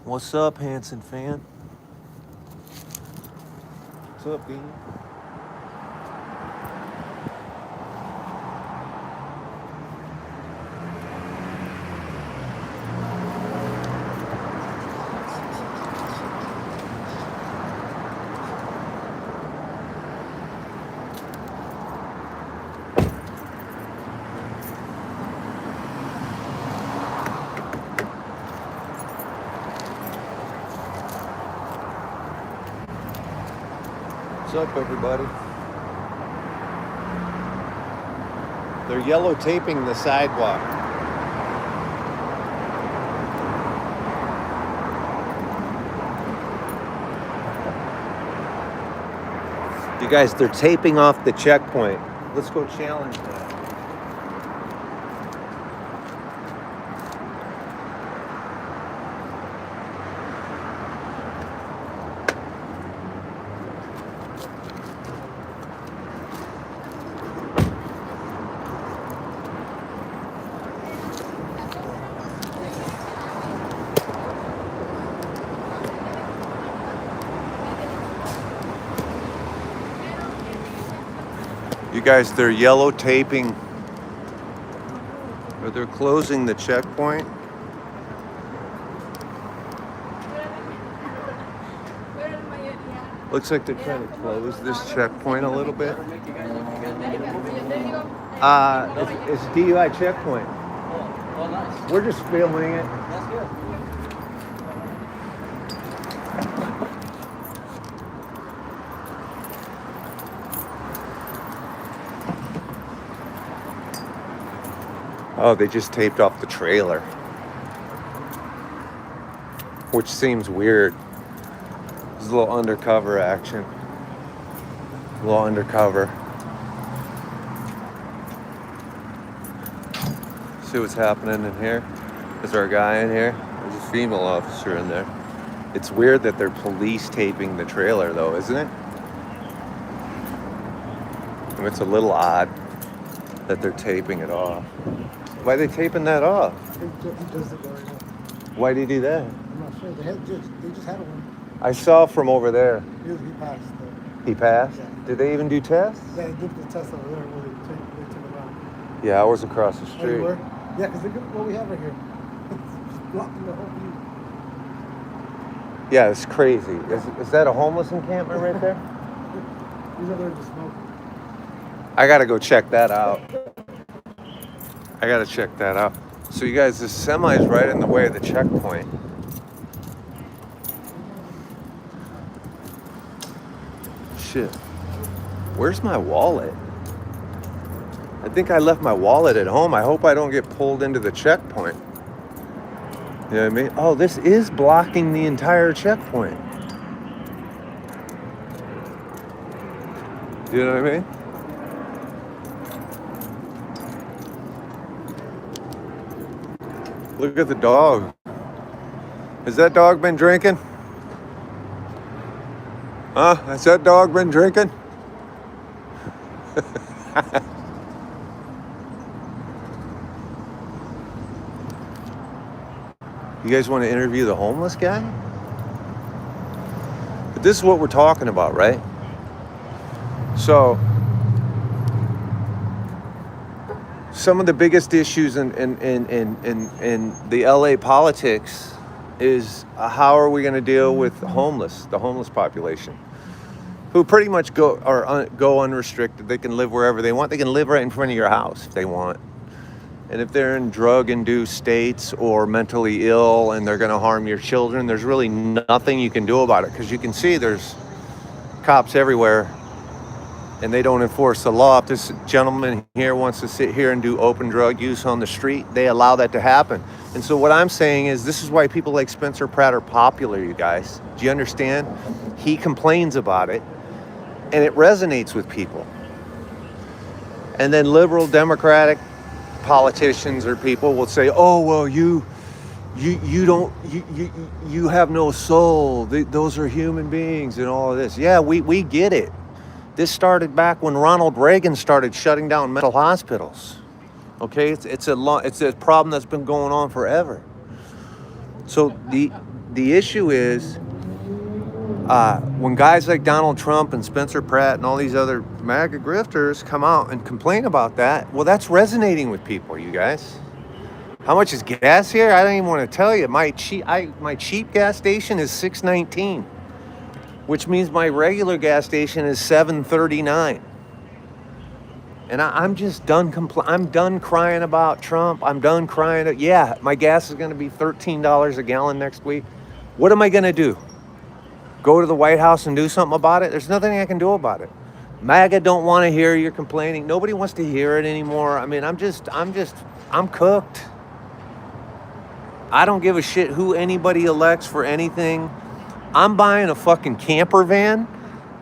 What's up, Hanson fan? What's up, Dean? What's up, everybody? They're yellow taping the sidewalk. You guys, they're taping off the checkpoint. Let's go challenge that. You guys, they're yellow taping, or they're closing the checkpoint. Looks like they're trying to close this checkpoint a little bit. It's DUI checkpoint. Oh, nice. We're just filming it. That's good. Oh, they just taped off the trailer, which seems weird. There's a little undercover action. A little undercover. See what's happening in here? Is there a guy in here? There's a female officer in there. It's weird that they're police taping the trailer, though, isn't it? And it's a little odd that they're taping it off. Why are they taping that off? He does it right now. Why did he do that? I'm not sure. They just had one. I saw from over there. He passed. Though. He passed? Yeah. Did they even do tests? Yeah, they did the test over there where they took it around. Yeah, I was across the Oh, you street. were? Yeah, because look at what we have right here. It's blocking the whole view. Yeah, it's crazy. Is that a homeless encampment right there? He's over there just smoking. I gotta go check that out. I gotta check that out. So you guys, this semi is right in the way of the checkpoint. Shit. Where's my wallet? I think I left my wallet at home. I hope I don't get pulled into the checkpoint. You know what I mean? Oh, this is blocking the entire checkpoint. You know what I mean? Look at the dog. Has that dog been drinking? Huh? Has that dog been drinking? You guys want to interview the homeless guy? But this is what we're talking about, right? So, some of the biggest issues in the LA politics is how are we going to deal with the homeless population, who pretty much go unrestricted. They can live wherever they want. They can live right in front of your house if they want. And if they're in drug-induced states or mentally ill and they're going to harm your children, there's really nothing you can do about it, because you can see there's cops everywhere and they don't enforce the law. If this gentleman here wants to sit here and do open drug use on the street, they allow that to happen. And so what I'm saying is, this is why people like Spencer Pratt are popular, you guys. Do you understand? He complains about it and it resonates with people. And then liberal Democratic politicians or people will say, oh, well, you have no soul. Those are human beings and all of this. Yeah, we get it. This started back when Ronald Reagan started shutting down mental hospitals. Okay, it's a problem that's been going on forever. So the issue is when guys like Donald Trump and Spencer Pratt and all these other MAGA grifters come out and complain about that, well, that's resonating with people, you guys. How much is gas here? I don't even want to tell you. My cheap gas station is $6.19, which means my regular gas station is $7.39. And I'm just done. I'm done crying about Trump. I'm done crying. Yeah, my gas is going to be $13 a gallon next week. What am I going to do? Go to the White House and do something about it? There's nothing I can do about it. MAGA don't want to hear you're complaining. Nobody wants to hear it anymore. I mean, I'm cooked. I don't give a shit who anybody elects for anything. I'm buying a fucking camper van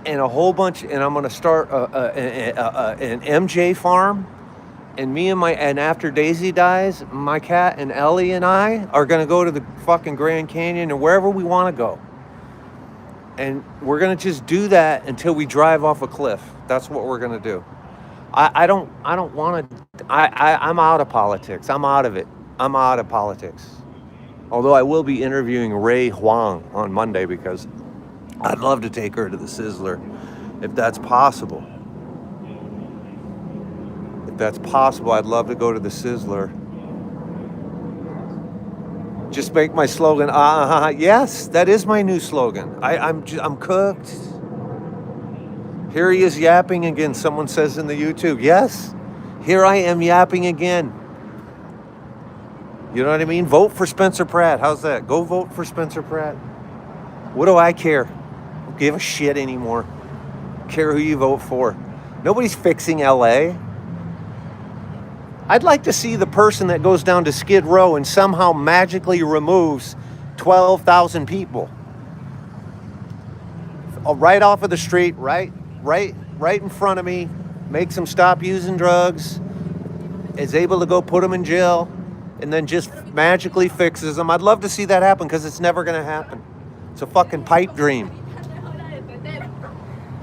and a whole bunch, and I'm going to start an MJ farm. And and after Daisy dies, my cat and Ellie and I are going to go to the fucking Grand Canyon or wherever we want to go. And we're going to just do that until we drive off a cliff. That's what we're going to do. I don't want to, I'm out of politics. I'm out of it. I'm out of politics. Although I will be interviewing Ray Huang on Monday because I'd love to take her to the Sizzler if that's possible. If that's possible, I'd love to go to the Sizzler. Just make my slogan. Yes, that is my new slogan. I'm cooked. Here he is yapping again. Someone says in the YouTube. Yes, here I am yapping again. You know what I mean? Vote for Spencer Pratt. How's that? Go vote for Spencer Pratt. What do I care? Don't give a shit anymore. Care who you vote for. Nobody's fixing LA. I'd like to see the person that goes down to Skid Row and somehow magically removes 12,000 people. Right off of the street, right in front of me, makes them stop using drugs, is able to go put them in jail, and then just magically fixes them. I'd love to see that happen because it's never going to happen. It's a fucking pipe dream.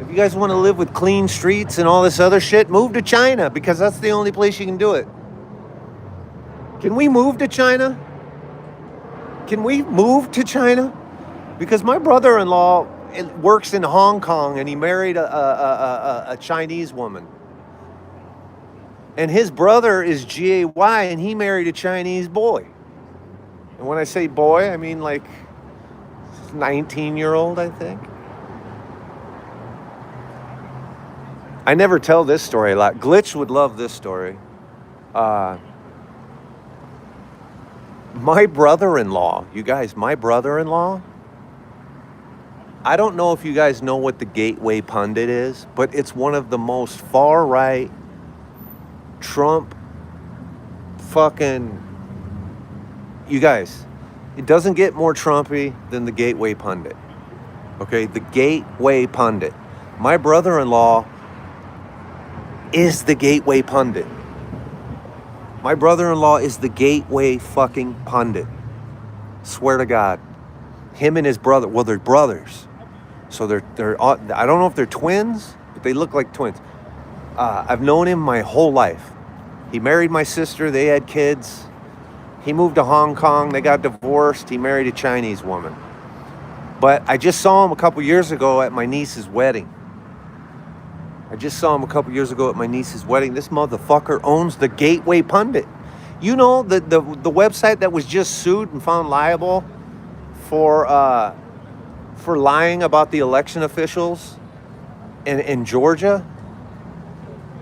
If you guys want to live with clean streets and all this other shit, move to China because that's the only place you can do it. Can we move to China? Can we move to China? Because my brother-in-law works in Hong Kong and he married a Chinese woman. And his brother is GAY and he married a Chinese boy. And when I say boy, I mean like 19-year-old, I think. I never tell this story a lot. Glitch would love this story. My brother-in-law, you guys, my brother-in-law, I don't know if you guys know what the Gateway Pundit is, but it's one of the most far-right Trump fucking, you guys, it doesn't get more Trumpy than the Gateway Pundit. Okay, the Gateway Pundit. My brother-in-law is the Gateway Pundit. My brother-in-law is the Gateway fucking Pundit. Swear to God. Him and his brother, well, they're brothers. So they're I don't know if they're twins, but they look like twins. I've known him my whole life. He married my sister. They had kids. He moved to Hong Kong. They got divorced. He married a Chinese woman. But I just saw him a couple years ago at my niece's wedding. This motherfucker owns the Gateway Pundit. You know, the website that was just sued and found liable for lying about the election officials in Georgia?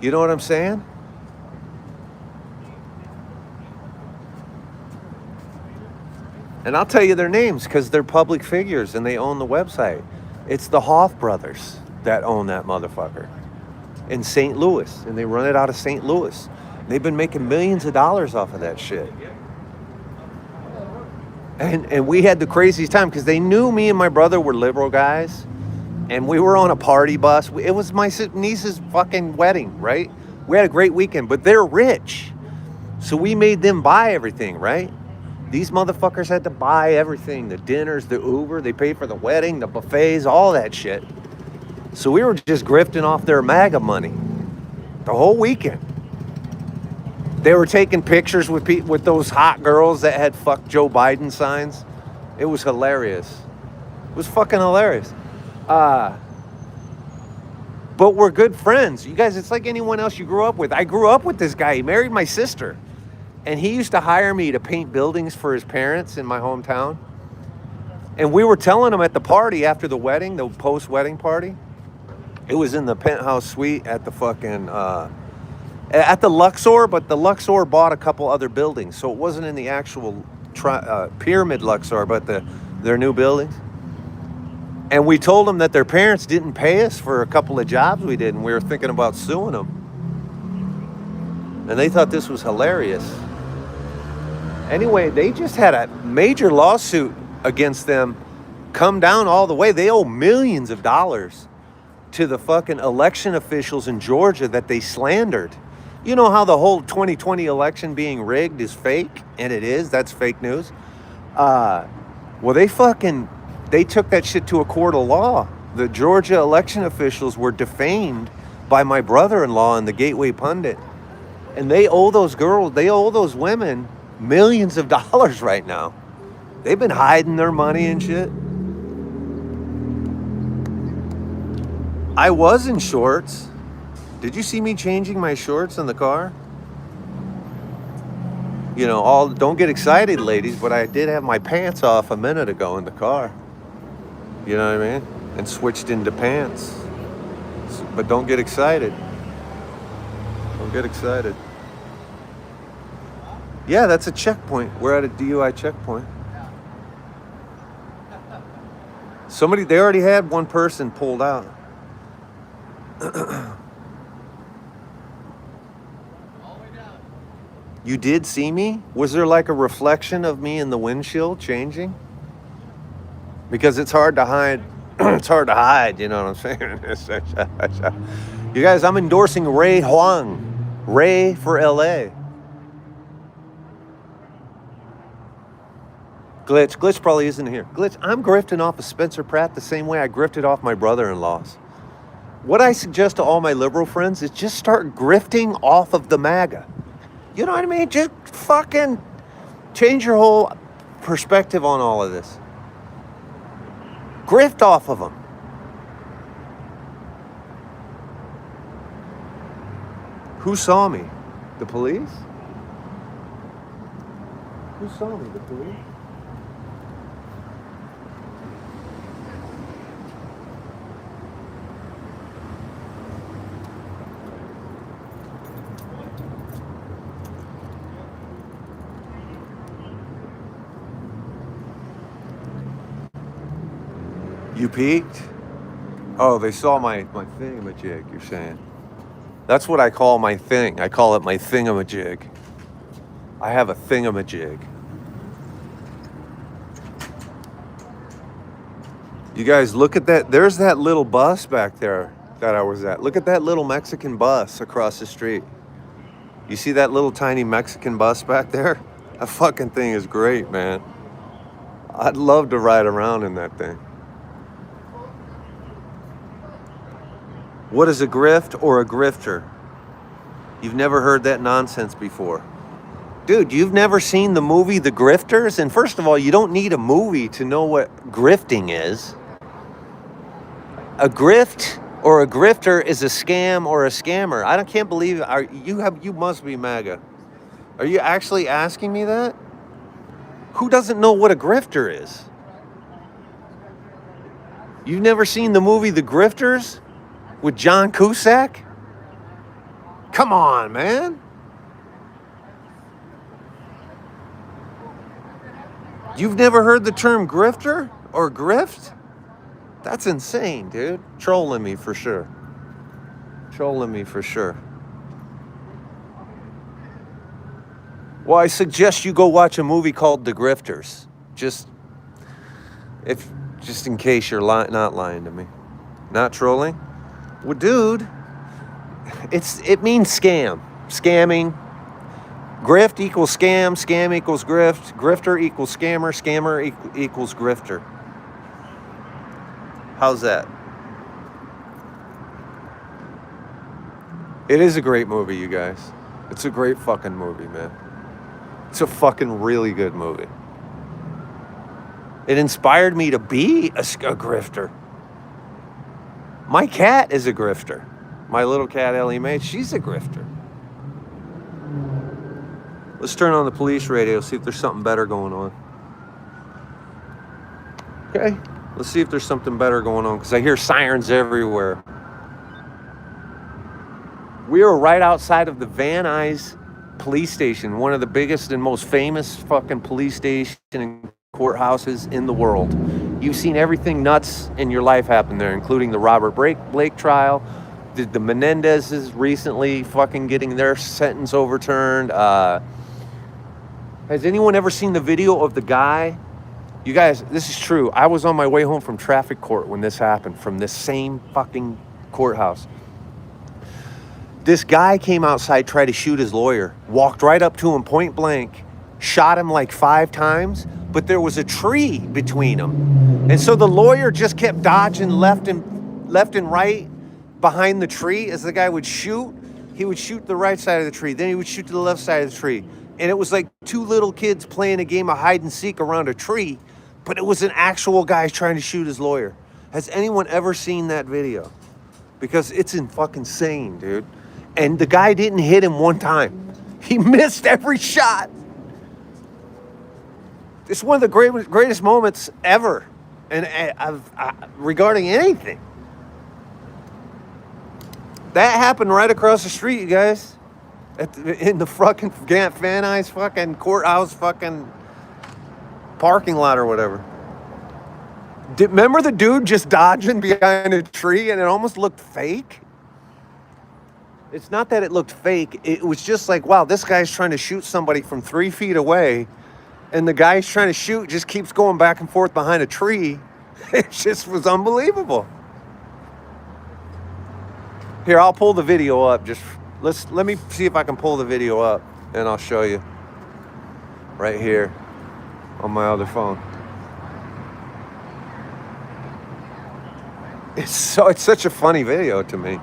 You know what I'm saying? And I'll tell you their names because they're public figures and they own the website. It's the Hoff brothers that own that motherfucker in St. Louis. And they run it out of St. Louis. They've been making millions of dollars off of that shit. And we had the craziest time because they knew me and my brother were liberal guys. And we were on a party bus. It was my niece's fucking wedding, right? We had a great weekend, but they're rich. So we made them buy everything, right? These motherfuckers had to buy everything. The dinners, the Uber, they paid for the wedding, the buffets, all that shit. So we were just grifting off their MAGA money the whole weekend. They were taking pictures with those hot girls that had "fuck Joe Biden" signs. It was hilarious. It was fucking hilarious. But we're good friends. You guys, it's like anyone else you grew up with. I grew up with this guy. He married my sister. And he used to hire me to paint buildings for his parents in my hometown. And we were telling him at the party after the wedding, the post-wedding party. It was in the penthouse suite at the fucking, at the Luxor, but the Luxor bought a couple other buildings. So it wasn't in the actual pyramid Luxor, but their new buildings. And we told them that their parents didn't pay us for a couple of jobs we did, and we were thinking about suing them. And they thought this was hilarious. Anyway, they just had a major lawsuit against them come down all the way. They owe millions of dollars to the fucking election officials in Georgia that they slandered. You know how the whole 2020 election being rigged is fake? And it is. That's fake news. Well, they took that shit to a court of law. The Georgia election officials were defamed by my brother-in-law and the Gateway Pundit. And they owe those women millions of dollars right now. They've been hiding their money and shit. I was in shorts. Did you see me changing my shorts in the car? You know, don't get excited, ladies, but I did have my pants off a minute ago in the car. You know what I mean? And switched into pants. But don't get excited. Don't get excited. Yeah, that's a checkpoint. We're at a DUI checkpoint. They already had one person pulled out. You did see me? Was there like a reflection of me in the windshield changing? Because it's hard to hide. It's hard to hide, you know what I'm saying? You guys, I'm endorsing Ray Huang. Ray for LA. Glitch probably isn't here. Glitch, I'm grifting off of Spencer Pratt the same way I grifted off my brother-in-law's. What I suggest to all my liberal friends is just start grifting off of the MAGA. You know what I mean? Just fucking change your whole perspective on all of this. Grift off of them. Who saw me? The police? Who saw me? The police? You peeked? Oh, they saw my thingamajig, you're saying. That's what I call my thing. I call it my thingamajig. I have a thingamajig. You guys, look at that. There's that little bus back there that I was at. Look at that little Mexican bus across the street. You see that little tiny Mexican bus back there? That fucking thing is great, man. I'd love to ride around in that thing. What is a grift or a grifter? You've never heard that nonsense before. Dude, you've never seen the movie The Grifters? And first of all, you don't need a movie to know what grifting is. A grift or a grifter is a scam or a scammer. Can't believe you must be MAGA. Are you actually asking me that? Who doesn't know what a grifter is? You've never seen the movie The Grifters? With John Cusack? Come on, man. You've never heard the term grifter or grift? That's insane, dude. Trolling me for sure. Trolling me for sure. Well, I suggest you go watch a movie called The Grifters. Just in case you're not lying to me. Not trolling? Well, dude, it means scam. Scamming. Grift equals scam. Scam equals grift. Grifter equals scammer. Scammer equals grifter. How's that? It is a great movie, you guys. It's a great fucking movie, man. It's a fucking really good movie. It inspired me to be a grifter. My cat is a grifter. My little cat, Ellie Mae, she's a grifter. Let's turn on the police radio, see if there's something better going on. Okay, let's see if there's something better going on, because I hear sirens everywhere. We are right outside of the Van Nuys police station, one of the biggest and most famous fucking police station and courthouses in the world. You've seen everything nuts in your life happen there, including the Robert Blake trial, the Menendezes recently fucking getting their sentence overturned. Has anyone ever seen the video of the guy? You guys, this is true. I was on my way home from traffic court when this happened, from this same fucking courthouse. This guy came outside, tried to shoot his lawyer, walked right up to him point blank, shot him like 5 times, but there was a tree between them. And so the lawyer just kept dodging left and right behind the tree as the guy would shoot. He would shoot the right side of the tree, then he would shoot to the left side of the tree. And it was like 2 little kids playing a game of hide and seek around a tree, but it was an actual guy trying to shoot his lawyer. Has anyone ever seen that video? Because it's insane, dude. And the guy didn't hit him one time. He missed every shot. It's one of the greatest moments ever, and regarding anything. That happened right across the street, you guys. In the fucking Van Nuys fucking courthouse fucking parking lot or whatever. Remember the dude just dodging behind a tree and it almost looked fake? It's not that it looked fake. It was just like, wow, this guy's trying to shoot somebody from 3 feet away, and the guy he's trying to shoot just keeps going back and forth behind a tree. It just was unbelievable. Here, I'll pull the video up. Let me see if I can pull the video up, and I'll show you right here on my other phone. It's such a funny video to me.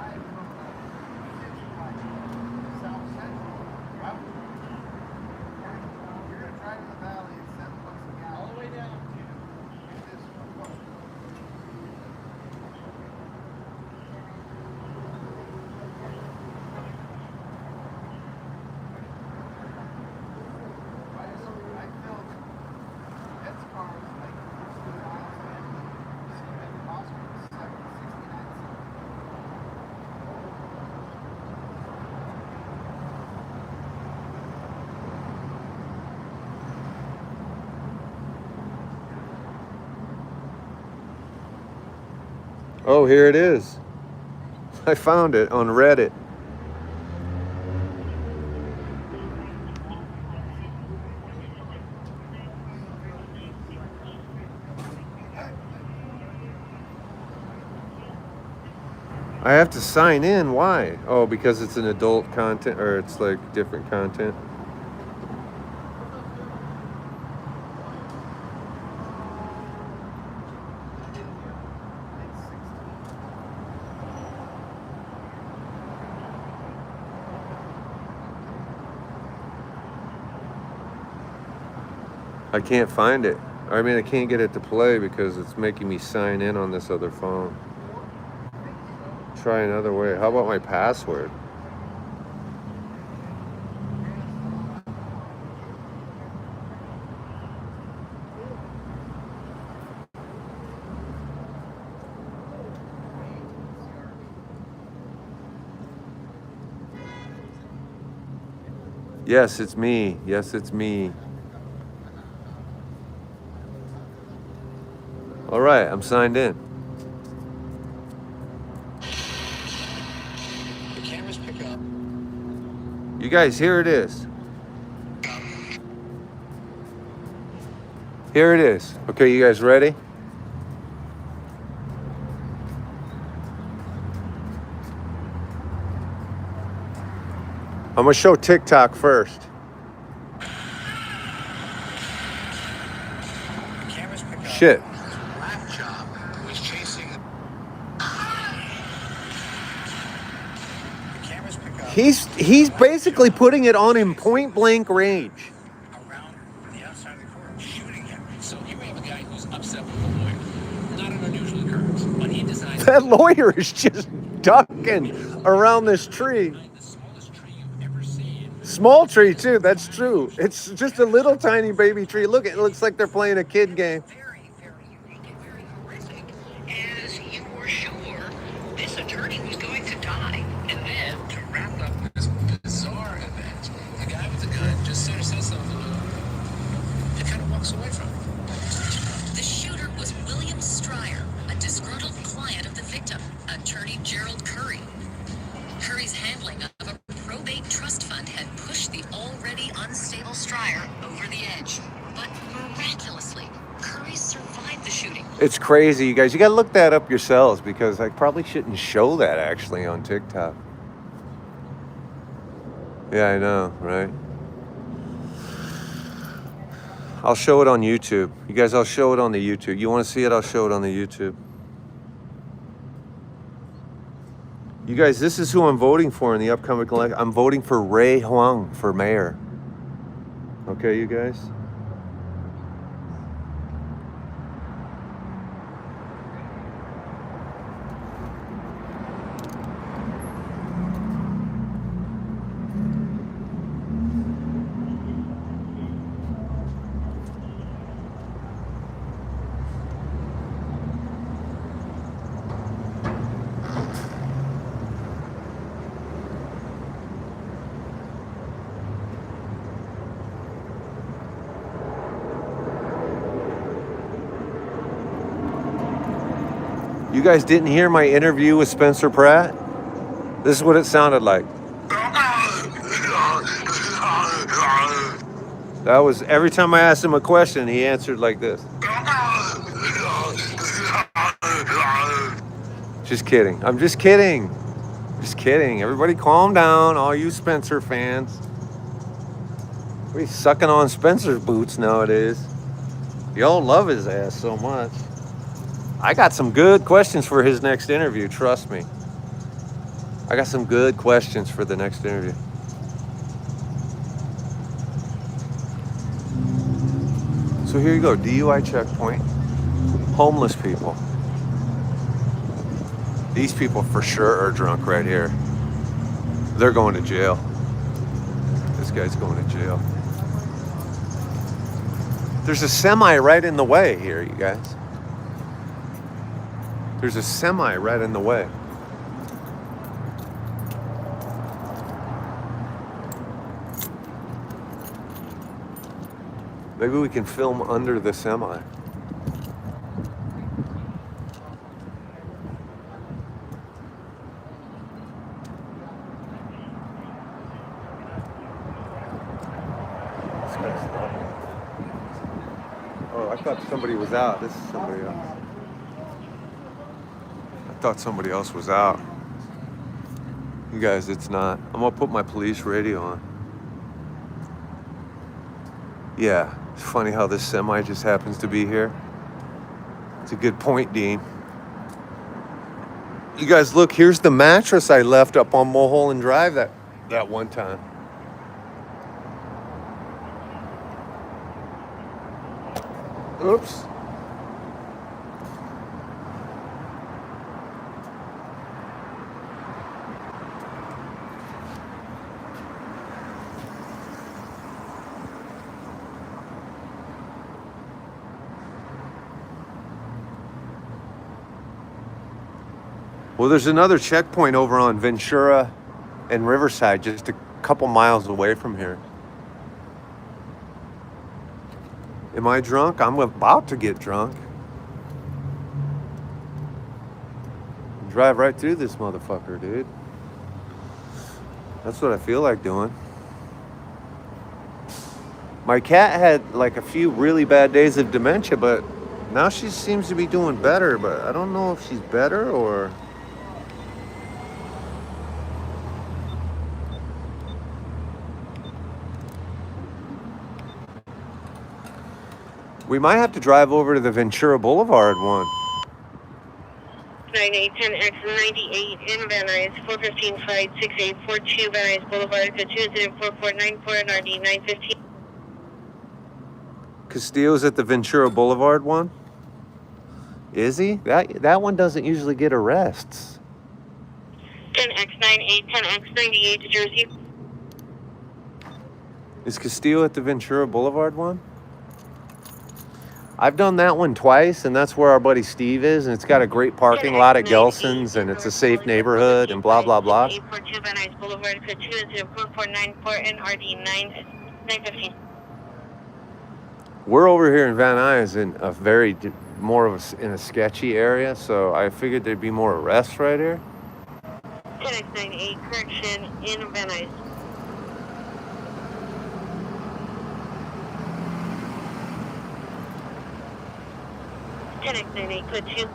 Oh, here it is. I found it on Reddit. I have to sign in. Why? Oh, because it's an adult content, or it's like different content. I can't find it. I mean, I can't get it to play because it's making me sign in on this other phone. Try another way. How about my password? Yes, it's me. Yes, it's me. All right, I'm signed in. The cameras pick up. You guys, here it is. Here it is. Okay, you guys ready? I'm gonna show TikTok first. The cameras pick up. Shit. Black job was chasing. The cameras pick up. He's basically putting it on him point blank range. Around the outside of the court, shooting him. So you have a guy who's upset. but he decides That lawyer is just ducking around this tree. the smallest tree you've ever seen. Small tree too, that's true. It's just a little tiny baby tree. Look, it looks like they're playing a kid game. Very, very unique and very horrific. As you were sure, this attorney was going to die. And then, to wrap up this bizarre event, the guy with the gun just sort of says something and kind of walks away from it. The shooter was William Stryer, a disgruntled client of the victim, attorney Gerald Curry. Curry's handling of a probate trust fund had pushed the already unstable Stryer over the edge. But miraculously, Curry survived the shooting. It's crazy, you guys. You got to look that up yourselves because I probably shouldn't show that actually on TikTok. Yeah, I know, right? I'll show it on YouTube. You guys, I'll show it on the YouTube. You want to see it? I'll show it on the YouTube. You guys, this is who I'm voting for in the upcoming election. I'm voting for Ray Huang for mayor. Okay, you guys? You guys didn't hear my interview with Spencer Pratt? This is what it sounded like. That was every time I asked him a question, he answered like this. Just kidding. I'm just kidding. Just kidding. Everybody calm down, all you Spencer fans. We're sucking on Spencer's boots nowadays. Y'all love his ass so much. I got some good questions for his next interview, trust me. I got some good questions for the next interview. So here you go, DUI checkpoint. Homeless people. These people for sure are drunk right here. They're going to jail. This guy's going to jail. There's a semi right in the way here, you guys. There's a semi right in the way. Maybe we can film under the semi. Oh, I thought somebody was out. This is somebody else. I thought somebody else was out. You guys, it's not. I'm gonna put my police radio on. Yeah, it's funny how this semi just happens to be here. It's a good point, Dean. You guys, look, here's the mattress I left up on Mulholland Drive that one time. Oops. Well, there's another checkpoint over on Ventura and Riverside, just a couple miles away from here. Am I drunk? I'm about to get drunk. Drive right through this motherfucker, dude. That's what I feel like doing. My cat had like a few really bad days of dementia, but now she seems to be doing better, but I don't know if she's better or... We might have to drive over to the Ventura Boulevard one. 9810X98 in Van Nuys, 415 flight 6842 Van Nuys Boulevard to 2044494 and RD 915. Castillo's at the Ventura Boulevard one? Is he? That one doesn't usually get arrests. 10X98, 10X98 to Jersey. Is Castillo at the Ventura Boulevard one? I've done that one twice, and that's where our buddy Steve is, and it's got a great parking lot at Gelson's, and it's a safe neighborhood, and blah, blah, blah. 842 Van Nuys Boulevard, code 20494 and RD 915. We're over here in Van Nuys in a very in a sketchy area, so I figured there'd be more arrests right here. 10X98, correction in Van Nuys. 10X98, code 2.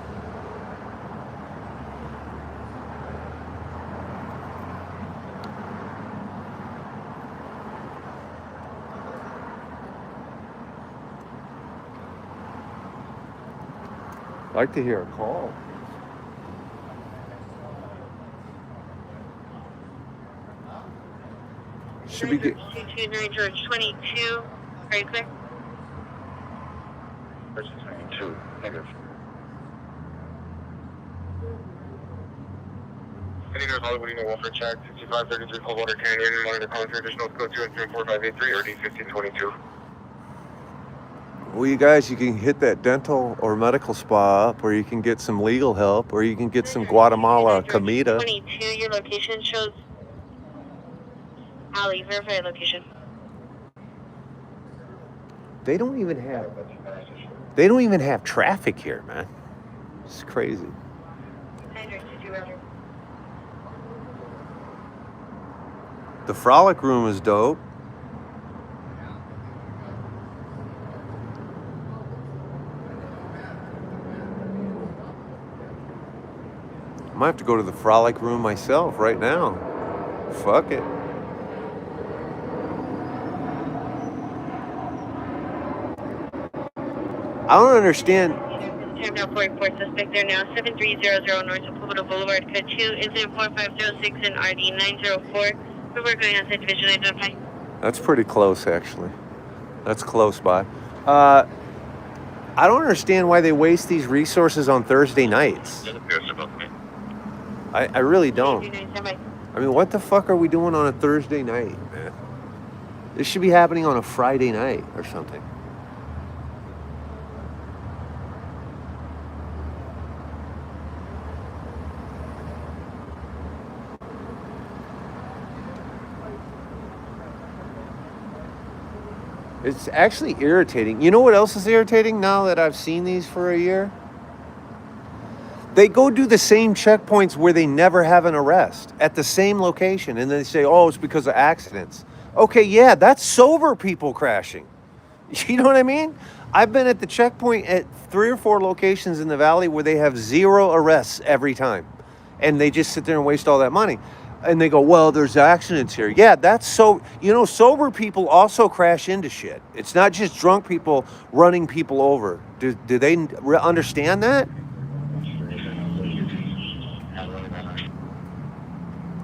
I'd like to hear a call. Should we get... 229 George 22. Are you clear? Versus 22. Negative. Heading to Hollywood, Wolford Check, 6533 Coldwater Canyon, wanted to call for additional code 24583 or D1522. Well, you guys, you can hit that dental or medical spa up, or you can get some legal help, or you can get some Guatemala comida. 22, your location shows... Ali, verify location. They don't even have traffic here, man. It's crazy. The Frolic Room is dope. I might have to go to the Frolic Room myself right now. Fuck it. I don't understand. Terminal 44 suspect there now, 7300 North of Pueblo Boulevard, code 2, incident 4506 and RD 904. We're going outside division, identify. That's pretty close, actually. That's close by. I don't understand why they waste these resources on Thursday nights. I really don't. I mean, what the fuck are we doing on a Thursday night, man? This should be happening on a Friday night or something. It's actually irritating. You know what else is irritating now that I've seen these for a year? They go do the same checkpoints where they never have an arrest at the same location. And then they say, oh, it's because of accidents. Okay, yeah, that's sober people crashing. You know what I mean? I've been at the checkpoint at 3 or 4 locations in the valley where they have 0 arrests every time. And they just sit there and waste all that money. And they go, well, there's accidents here. Yeah, that's so, sober people also crash into shit. It's not just drunk people running people over. Do they understand that?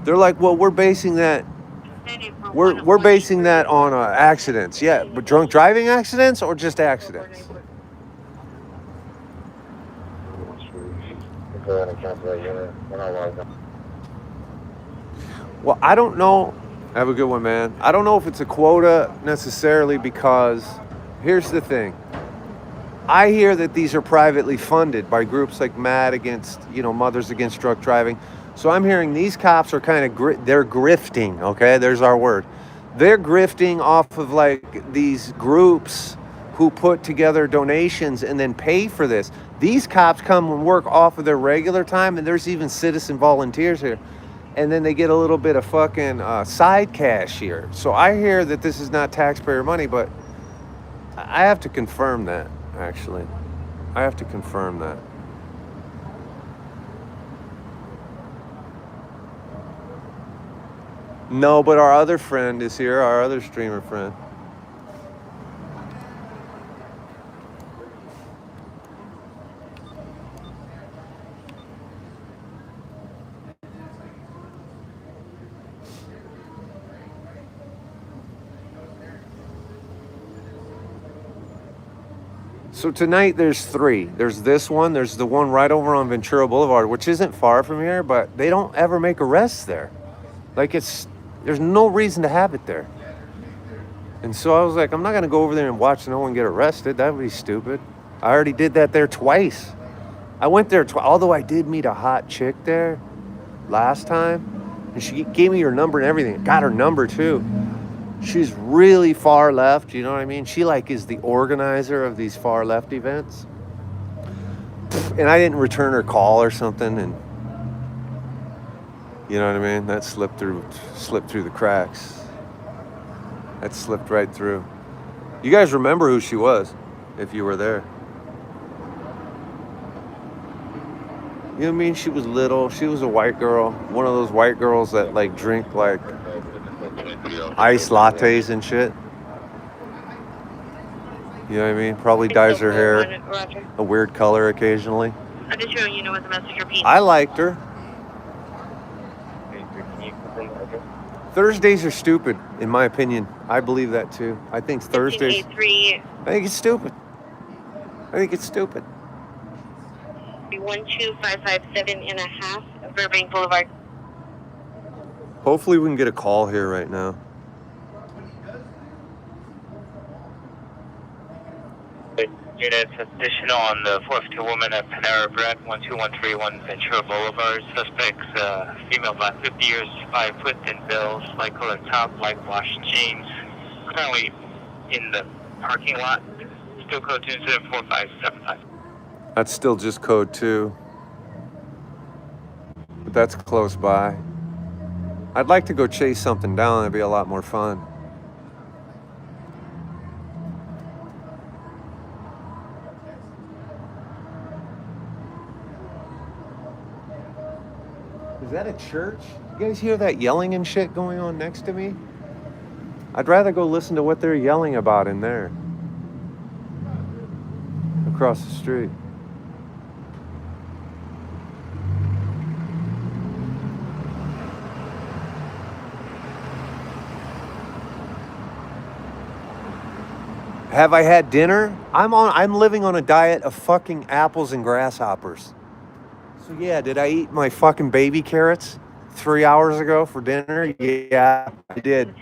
They're like, well, we're basing that on accidents. Yeah, but drunk driving accidents or just accidents? Well, I don't know. Have a good one, man. I don't know if it's a quota necessarily, because here's the thing. I hear that these are privately funded by groups like Mad Against, Mothers Against Drunk Driving. So I'm hearing these cops are kind of, they're grifting, okay? There's our word. They're grifting off of like these groups who put together donations and then pay for this. These cops come and work off of their regular time, and there's even citizen volunteers here. And then they get a little bit of fucking side cash here. So I hear that this is not taxpayer money, but I have to confirm that, actually. I have to confirm that. No, but our other friend is here, our other streamer friend. So tonight there's 3. There's this one. There's the one right over on Ventura Boulevard, which isn't far from here, but they don't ever make arrests there. Like there's no reason to have it there. And so I was like, I'm not going to go over there and watch no one get arrested. That would be stupid. I already did that there twice. I went there although I did meet a hot chick there last time. And she gave me her number and everything. Got her number too. She's really far left, you know what I mean? She like is the organizer of these far left events. And I didn't return her call or something, and you know what I mean? That slipped through the cracks. That slipped right through. You guys remember who she was, if you were there. You know what I mean? She was little. She was a white girl. One of those white girls that like drink like iced lattes and shit. You know what I mean? Probably dyes her hair a weird color occasionally. I'm just showing you know what the message repeats. I liked her. Thursdays are stupid, in my opinion. I believe that too. I think Thursdays. I think it's stupid. I think it's stupid. 12557.5 Burbank Boulevard. Hopefully we can get a call here right now. Units additional on the 452 woman at Panera Bread, 12131 Ventura Boulevard. Suspects, female, about 50 years, 5 foot, thin build, light colored top, light washed jeans. Currently in the parking lot. Still code 24575. That's still just code 2. But that's close by. I'd like to go chase something down. That'd be a lot more fun. Is that a church? You guys hear that yelling and shit going on next to me? I'd rather go listen to what they're yelling about in there. Across the street. Have I had dinner? I'm living on a diet of fucking apples and grasshoppers. So yeah, did I eat my fucking baby carrots 3 hours ago for dinner? Yeah, I did.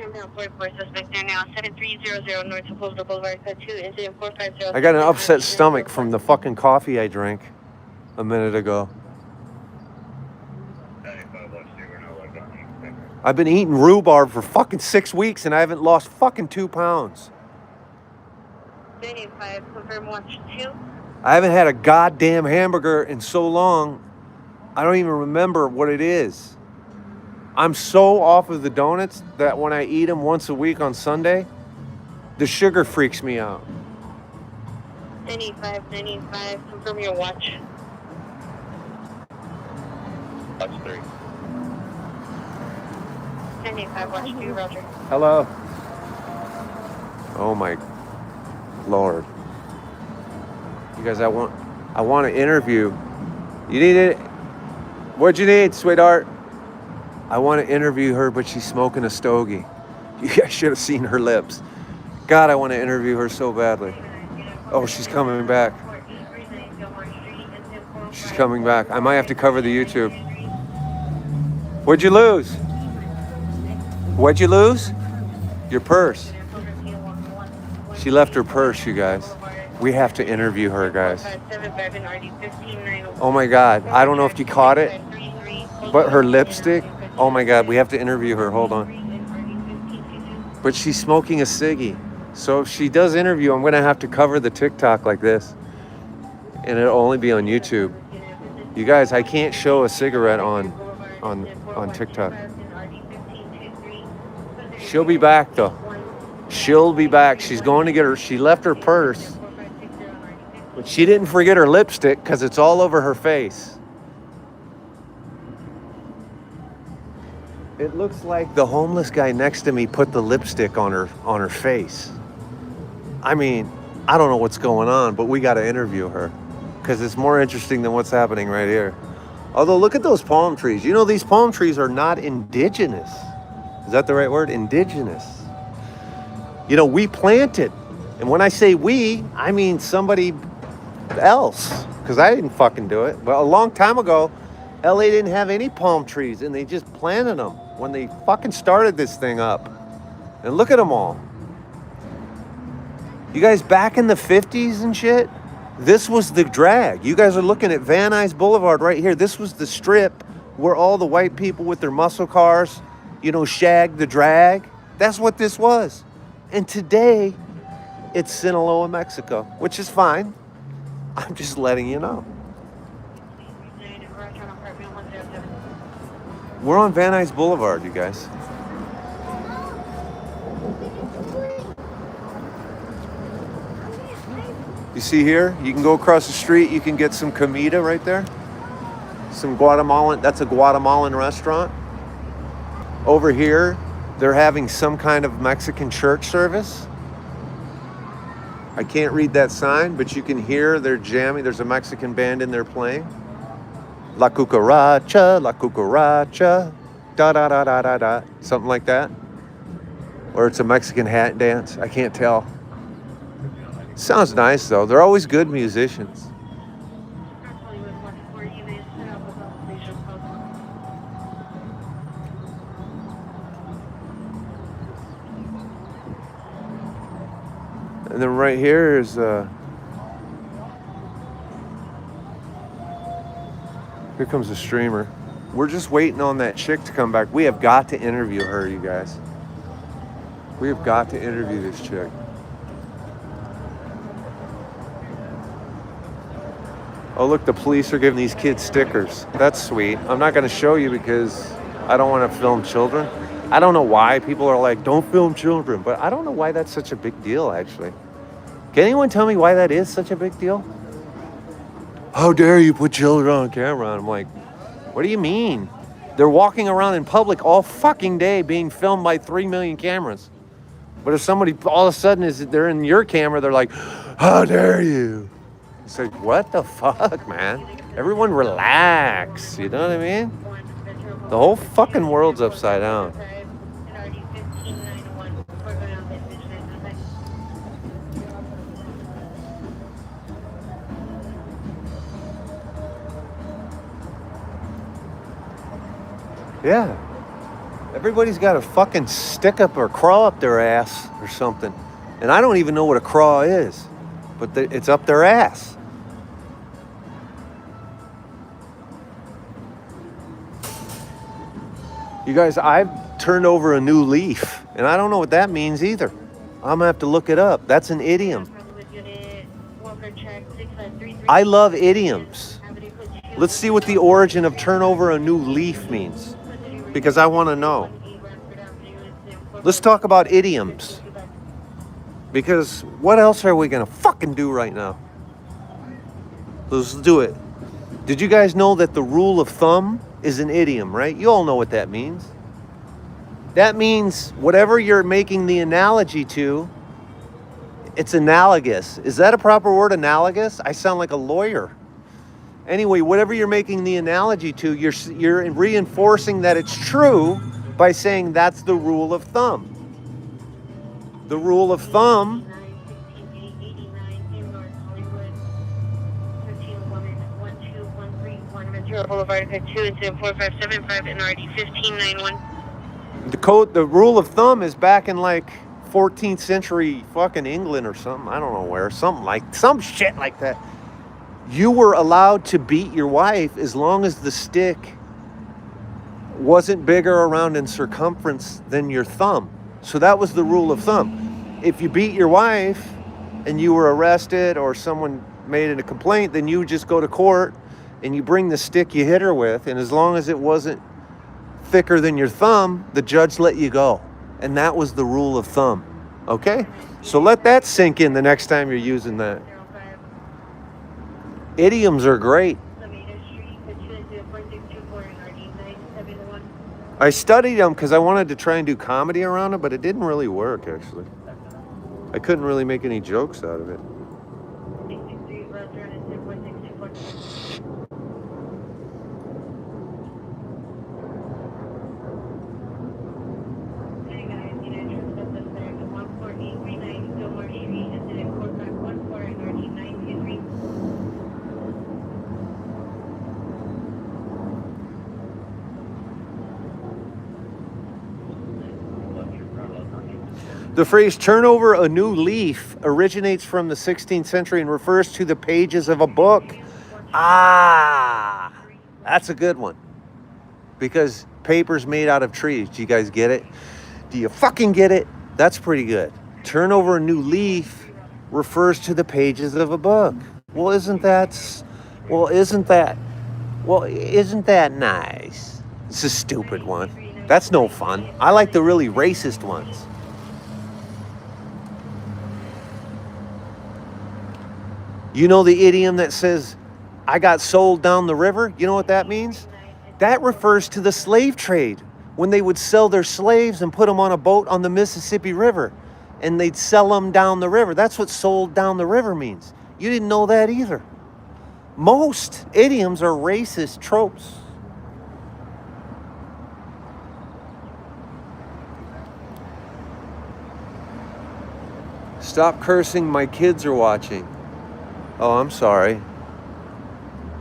I got an upset stomach from the fucking coffee I drank a minute ago. I've been eating rhubarb for fucking 6 weeks and I haven't lost fucking 2 pounds. 95, confirm watch 2. I haven't had a goddamn hamburger in so long, I don't even remember what it is. I'm so off of the donuts that when I eat them once a week on Sunday, the sugar freaks me out. 95, confirm your watch. Watch 3. 95, watch 2, roger. Hello. Oh my Lord. You guys, I want to interview. You need it? What'd you need, sweetheart? I want to interview her, but she's smoking a stogie. You guys should have seen her lips. God, I want to interview her so badly. Oh, she's coming back. She's coming back. I might have to cover the YouTube. What'd you lose? What'd you lose? Your purse. She left her purse, you guys. We have to interview her, guys. Oh my God. I don't know if you caught it, but her lipstick. Oh my God. We have to interview her. Hold on. But she's smoking a ciggy. So if she does interview, I'm going to have to cover the TikTok like this. And it'll only be on YouTube. You guys, I can't show a cigarette on TikTok. She'll be back though. She'll be back. She's going to get her. She left her purse. But she didn't forget her lipstick because it's all over her face. It looks like the homeless guy next to me put the lipstick on her face. I mean, I don't know what's going on, but we got to interview her because it's more interesting than what's happening right here. Although, look at those palm trees. You know, these palm trees are not indigenous. Is that the right word? Indigenous. You know, we planted. And when I say we, I mean somebody else, because I didn't fucking do it. But a long time ago, LA didn't have any palm trees, and they just planted them when they fucking started this thing up. And look at them all. You guys, back in the 50s and shit, this was the drag. You guys are looking at Van Nuys Boulevard right here. This was the strip where all the white people with their muscle cars, shagged the drag. That's what this was. And today, it's Sinaloa, Mexico, which is fine. I'm just letting you know. We're on Van Nuys Boulevard, you guys. You see here, you can go across the street, you can get some comida right there. Some Guatemalan, that's a Guatemalan restaurant. Over here, they're having some kind of Mexican church service. I can't read that sign, but you can hear they're jamming. There's a Mexican band in there playing. La cucaracha, da da da da da da. Something like that. Or it's a Mexican hat dance. I can't tell. Sounds nice though. They're always good musicians. And then right here is here comes the streamer. We're just waiting on that chick to come back. We have got to interview her, you guys. We have got to interview this chick. Oh, look, the police are giving these kids stickers. That's sweet. I'm not going to show you because I don't want to film children. I don't know why people are like, don't film children, but I don't know why that's such a big deal, actually. Can anyone tell me why that is such a big deal? How dare you put children on camera? And I'm like, what do you mean? They're walking around in public all fucking day being filmed by 3 million cameras. But if somebody all of a sudden they're in your camera, they're like, how dare you? It's like, what the fuck, man? Everyone relax, you know what I mean? The whole fucking world's upside down. Yeah. Everybody's got a fucking stick up or craw up their ass or something. And I don't even know what a craw is, but it's up their ass. You guys, I've turned over a new leaf, and I don't know what that means either. I'm gonna have to look it up. That's an idiom. I love idioms. Let's see what the origin of turn over a new leaf means, because I want to know. Let's talk about idioms, because what else are we gonna fucking do right now? Let's do it. Did you guys know that the rule of thumb is an idiom, right? You all know what that means. That means whatever you're making the analogy to, it's analogous. Is that a proper word, analogous? I sound like a lawyer. Anyway, whatever you're making the analogy to, you're reinforcing that it's true by saying that's the rule of thumb. The rule of thumb Boulevard, 2 and 4575 NRD 1591. The rule of thumb is back in like 14th century fucking England or something. I don't know where. Some shit like that. You were allowed to beat your wife as long as the stick wasn't bigger around in circumference than your thumb. So that was the rule of thumb. If you beat your wife and you were arrested or someone made a complaint, then you would just go to court and you bring the stick you hit her with, and as long as it wasn't thicker than your thumb, the judge let you go. And that was the rule of thumb. Okay? So let that sink in the next time you're using that. Idioms are great. I studied them because I wanted to try and do comedy around them, but it didn't really work, actually. I couldn't really make any jokes out of it. The phrase turn over a new leaf originates from the 16th century and refers to the pages of a book. Ah, that's a good one. Because paper's made out of trees. Do you guys get it? Do you fucking get it? That's pretty good. Turn over a new leaf refers to the pages of a book. Well, isn't that nice? It's a stupid one. That's no fun. I like the really racist ones. You know the idiom that says, I got sold down the river? You know what that means? That refers to the slave trade, when they would sell their slaves and put them on a boat on the Mississippi River, and they'd sell them down the river. That's what sold down the river means. You didn't know that either. Most idioms are racist tropes. Stop cursing, my kids are watching. Oh, I'm sorry.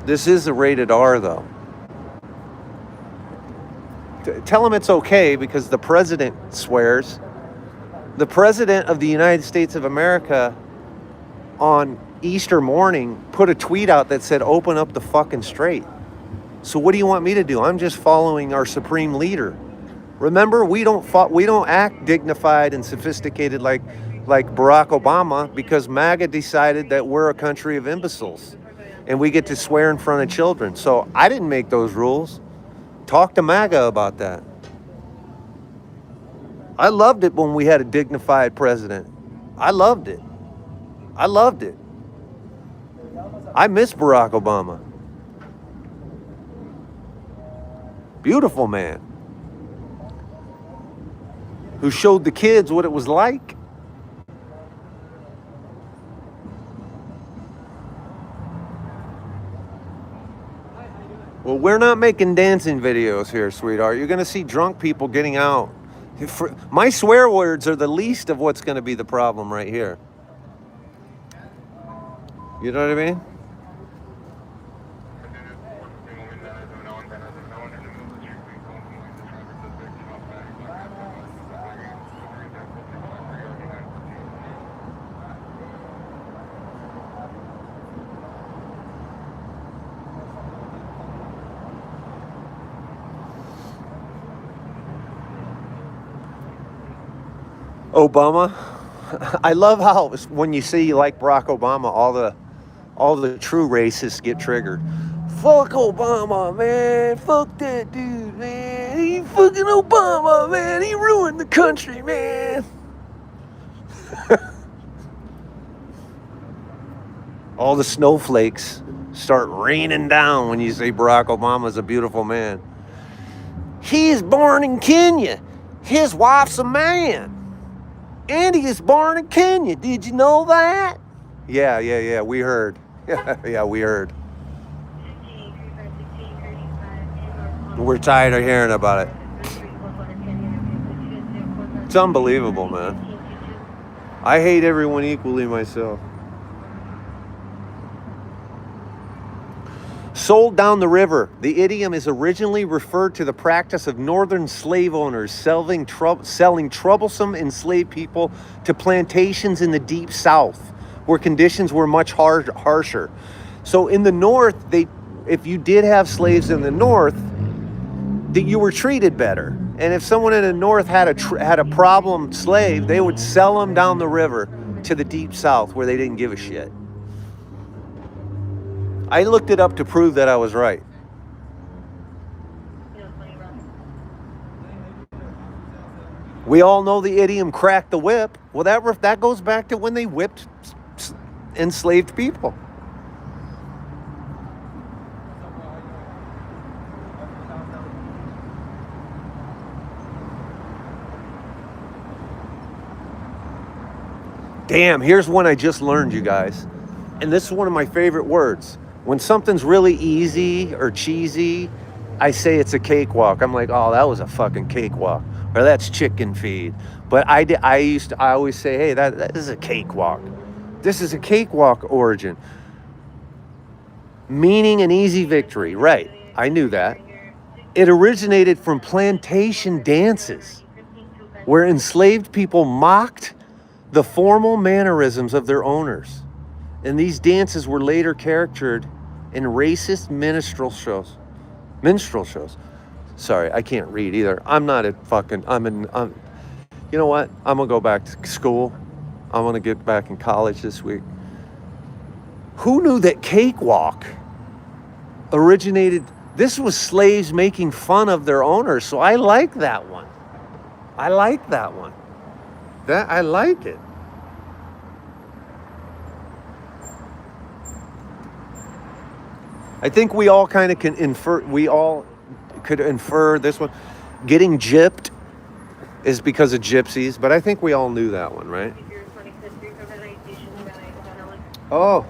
This is a rated R, though. Tell them it's okay because the president swears. The president of the United States of America on Easter morning put a tweet out that said, open up the fucking strait. So what do you want me to do? I'm just following our supreme leader. Remember, we don't act dignified and sophisticated like Barack Obama because MAGA decided that we're a country of imbeciles and we get to swear in front of children. So I didn't make those rules. Talk to MAGA about that. I loved it when we had a dignified president. I loved it. I miss Barack Obama. Beautiful man. Who showed the kids what it was like. Well, we're not making dancing videos here, sweetheart. You're going to see drunk people getting out. My swear words are the least of what's going to be the problem right here. You know what I mean? Obama. I love how when you say you like Barack Obama, all the true racists get triggered. Fuck Obama, man. Fuck that dude, man. He fucking Obama, man. He ruined the country, man. All the snowflakes start raining down when you say Barack Obama's a beautiful man. He's born in Kenya. His wife's a man. And he is born in Kenya. Did you know that? Yeah. We heard. Yeah, we heard. We're tired of hearing about it. It's unbelievable, man. I hate everyone equally myself. Sold down the river. The idiom is originally referred to the practice of northern slave owners selling troublesome enslaved people to plantations in the deep south, where conditions were much harsher. So in the north, if you did have slaves in the north, that you were treated better. And if someone in the north had a problem slave, they would sell them down the river to the deep south where they didn't give a shit. I looked it up to prove that I was right. We all know the idiom crack the whip. Well, that goes back to when they whipped enslaved people. Damn, here's one I just learned, you guys. And this is one of my favorite words. When something's really easy or cheesy, I say it's a cakewalk. I'm like, oh, that was a fucking cakewalk. Or that's chicken feed. But I always say, hey, that is a cakewalk. This is a cakewalk origin. Meaning an easy victory. Right, I knew that. It originated from plantation dances. where enslaved people mocked the formal mannerisms of their owners. And these dances were later caricatured in racist minstrel shows. Sorry, I can't read either. I'm not a fucking, you know what? I'm gonna go back to school. I'm gonna get back in college this week. Who knew that cakewalk originated? This was slaves making fun of their owners. So I like that one. I like that one. I like it. I think we all kind of can infer, we all could infer this one. Getting gypped is because of gypsies, but I think we all knew that one, right? Oh,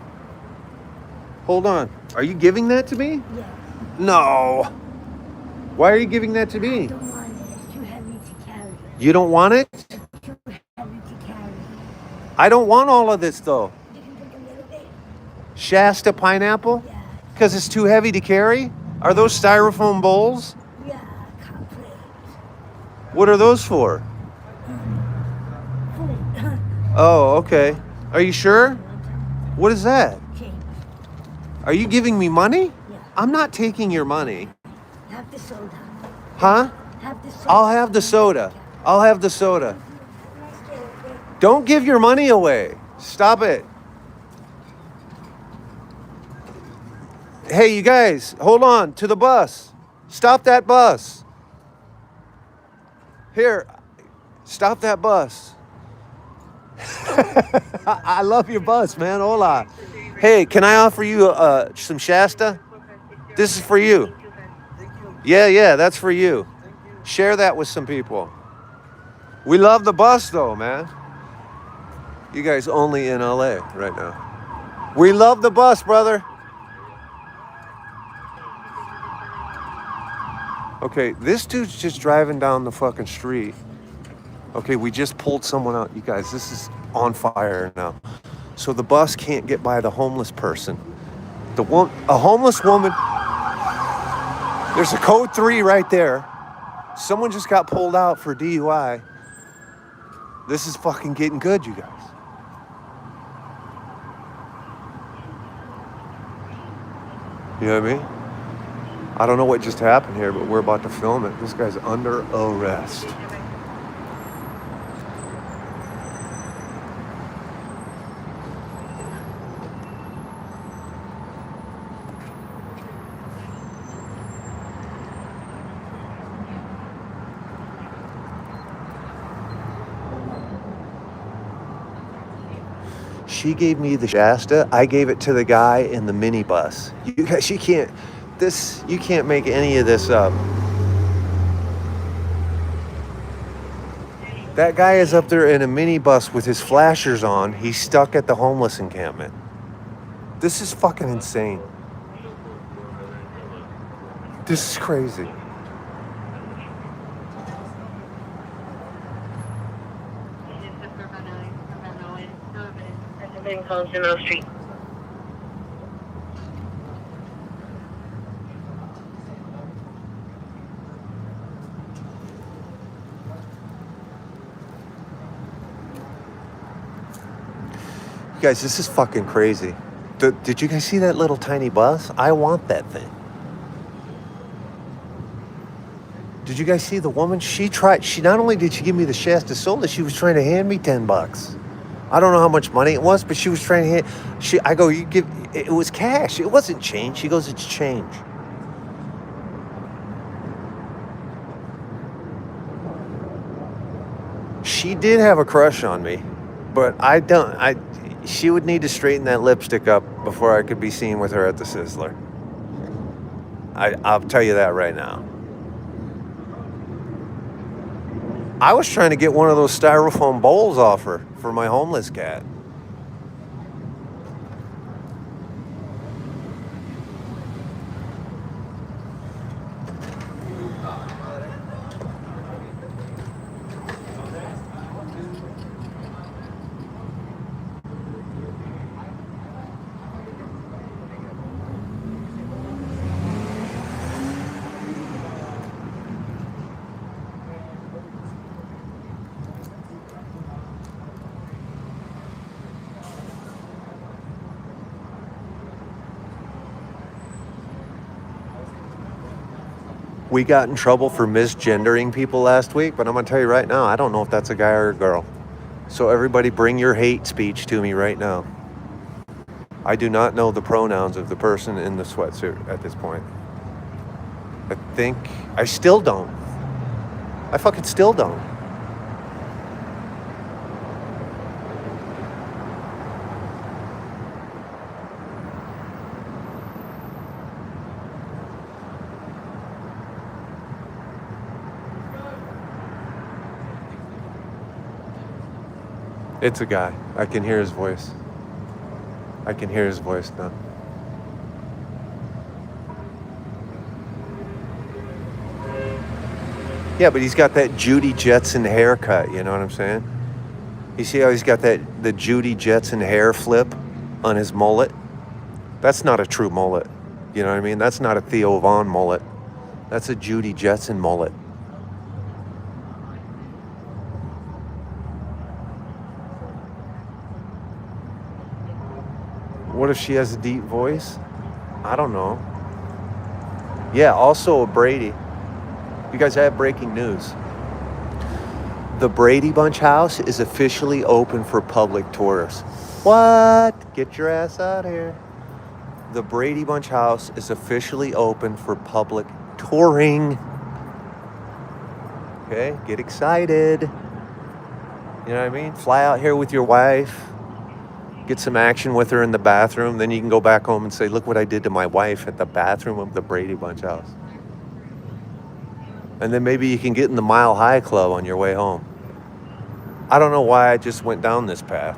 hold on. Are you giving that to me? Yes. No. Why are you giving that to me? I don't want it. It's too heavy to carry. You don't want it? Too heavy to carry. I don't want all of this though. You can take a little bit. Shasta pineapple? Yeah. Because it's too heavy to carry? Are those styrofoam bowls? Yeah, complete. What are those for? Food. Oh, okay. Are you sure? What is that? Change. Are you giving me money? Yeah. I'm not taking your money. Have the soda. Huh? Have the soda. I'll have the soda. I'll have the soda. Don't give your money away. Stop it. Hey, you guys, hold on to the bus. Stop that bus. Here, stop that bus. I love your bus, man. Hola. Hey, can I offer you some Shasta? This is for you. Yeah, that's for you. Share that with some people. We love the bus, though, man. You guys only in LA right now. We love the bus, brother. Okay, this dude's just driving down the fucking street. Okay, we just pulled someone out. You guys, this is on fire now. So the bus can't get by the homeless person. A homeless woman. There's a code 3 right there. Someone just got pulled out for DUI. This is fucking getting good, you guys. You know what I mean? I don't know what just happened here, but we're about to film it. This guy's under arrest. She gave me the Shasta. I gave it to the guy in the minibus. You guys, you can't make any of this up. That guy is up there in a minibus with his flashers on. He's stuck at the homeless encampment. This is fucking insane. This is crazy. Street. You guys, this is fucking crazy. Did you guys see that little tiny bus? I want that thing. Did you guys see the woman? She not only did she give me the Shasta soda, she was trying to hand me $10. I don't know how much money it was, but she was trying to hand, I go, it was cash. It wasn't change. She goes, it's change. She did have a crush on me, but she would need to straighten that lipstick up before I could be seen with her at the Sizzler. I'll tell you that right now. I was trying to get one of those styrofoam bowls off her for my homeless cat. We got in trouble for misgendering people last week, but I'm going to tell you right now, I don't know if that's a guy or a girl. So everybody bring your hate speech to me right now. I do not know the pronouns of the person in the sweatsuit at this point. I still don't. I fucking still don't. It's a guy. I can hear his voice. I can hear his voice now. Yeah, but he's got that Judy Jetson haircut, you know what I'm saying? You see how he's got the Judy Jetson hair flip on his mullet? That's not a true mullet. You know what I mean? That's not a Theo Vaughn mullet. That's a Judy Jetson mullet. What if she has a deep voice? I don't know. Yeah, also a Brady. You guys have breaking news. The Brady Bunch house is officially open for public tours. What? Get your ass out of here. The Brady Bunch house is officially open for public touring. Okay, get excited. You know what I mean? Fly out here with your wife. Get some action with her in the bathroom. Then you can go back home and say, look what I did to my wife at the bathroom of the Brady Bunch house. And then maybe you can get in the Mile High Club on your way home. I don't know why I just went down this path.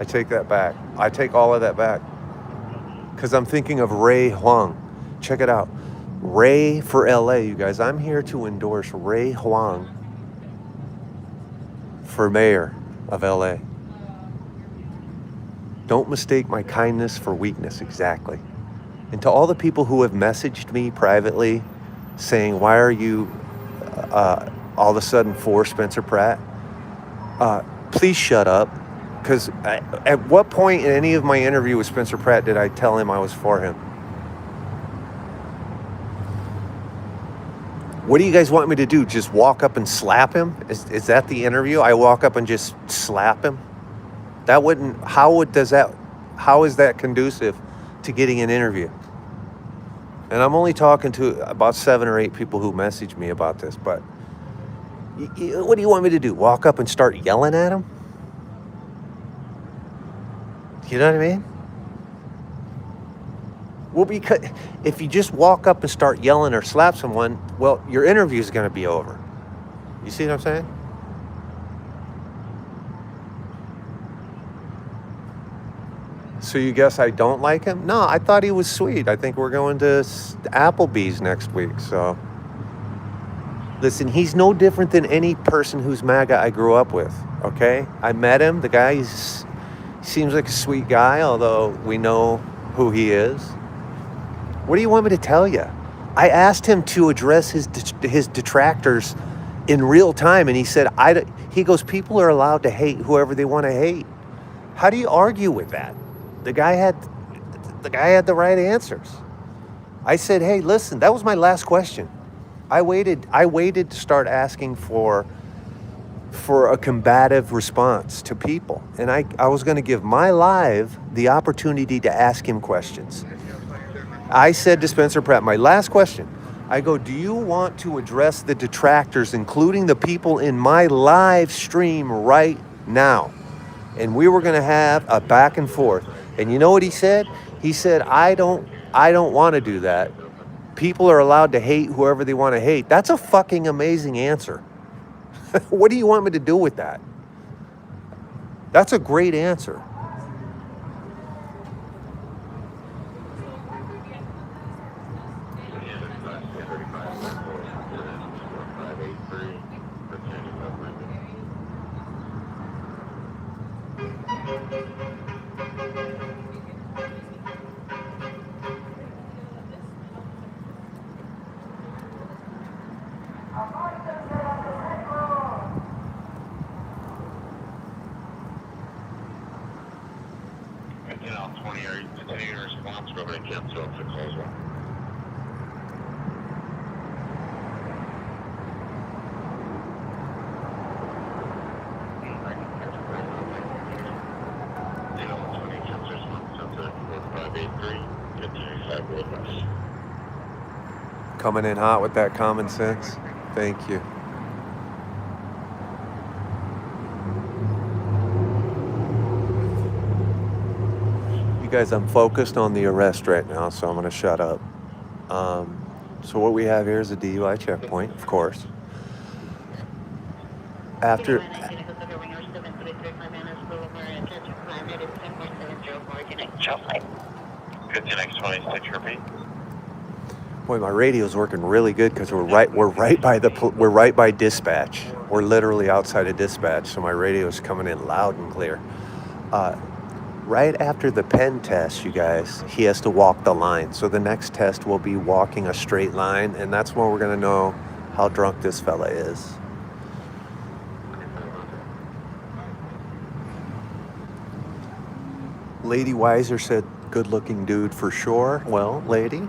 I take that back. I take all of that back. Because I'm thinking of Ray Huang. Check it out. Ray for LA, you guys. I'm here to endorse Ray Huang for mayor of LA. Don't mistake my kindness for weakness, exactly. And to all the people who have messaged me privately saying, why are you all of a sudden for Spencer Pratt? Please shut up. Because at what point in any of my interview with Spencer Pratt did I tell him I was for him? What do you guys want me to do? Just walk up and slap him? Is that the interview? I walk up and just slap him? That wouldn't, how is that conducive to getting an interview? And I'm only talking to about 7 or 8 people who messaged me about this, but what do you want me to do? Walk up and start yelling at him? You know what I mean? Well, because if you just walk up and start yelling or slap someone, well, your interview is going to be over. You see what I'm saying? So you guess I don't like him? No, I thought he was sweet. I think we're going to Applebee's next week. So, listen, he's no different than any person who's MAGA I grew up with, okay? I met him. The guy seems like a sweet guy, although we know who he is. What do you want me to tell you? I asked him to address his detractors in real time, and he said, he goes, people are allowed to hate whoever they want to hate. How do you argue with that? The guy had the right answers. I said, hey, listen, that was my last question. I waited to start asking for a combative response to people. And I was going to give my live the opportunity to ask him questions. I said to Spencer Pratt, my last question, I go, do you want to address the detractors, including the people in my live stream right now? And we were going to have a back and forth. And you know what he said? He said, I don't want to do that. People are allowed to hate whoever they want to hate. That's a fucking amazing answer. What do you want me to do with that? That's a great answer. Coming in hot with that common sense. Thank you. You guys, I'm focused on the arrest right now, so I'm going to shut up. So what we have here is a DUI checkpoint, of course. After... Boy, my radio's working really good because we're right by dispatch. We're literally outside of dispatch, so my radio's coming in loud and clear. Right after the pen test, you guys, he has to walk the line. So the next test will be walking a straight line, and that's when we're gonna know how drunk this fella is. Lady Weiser said, good-looking dude for sure. Well, lady,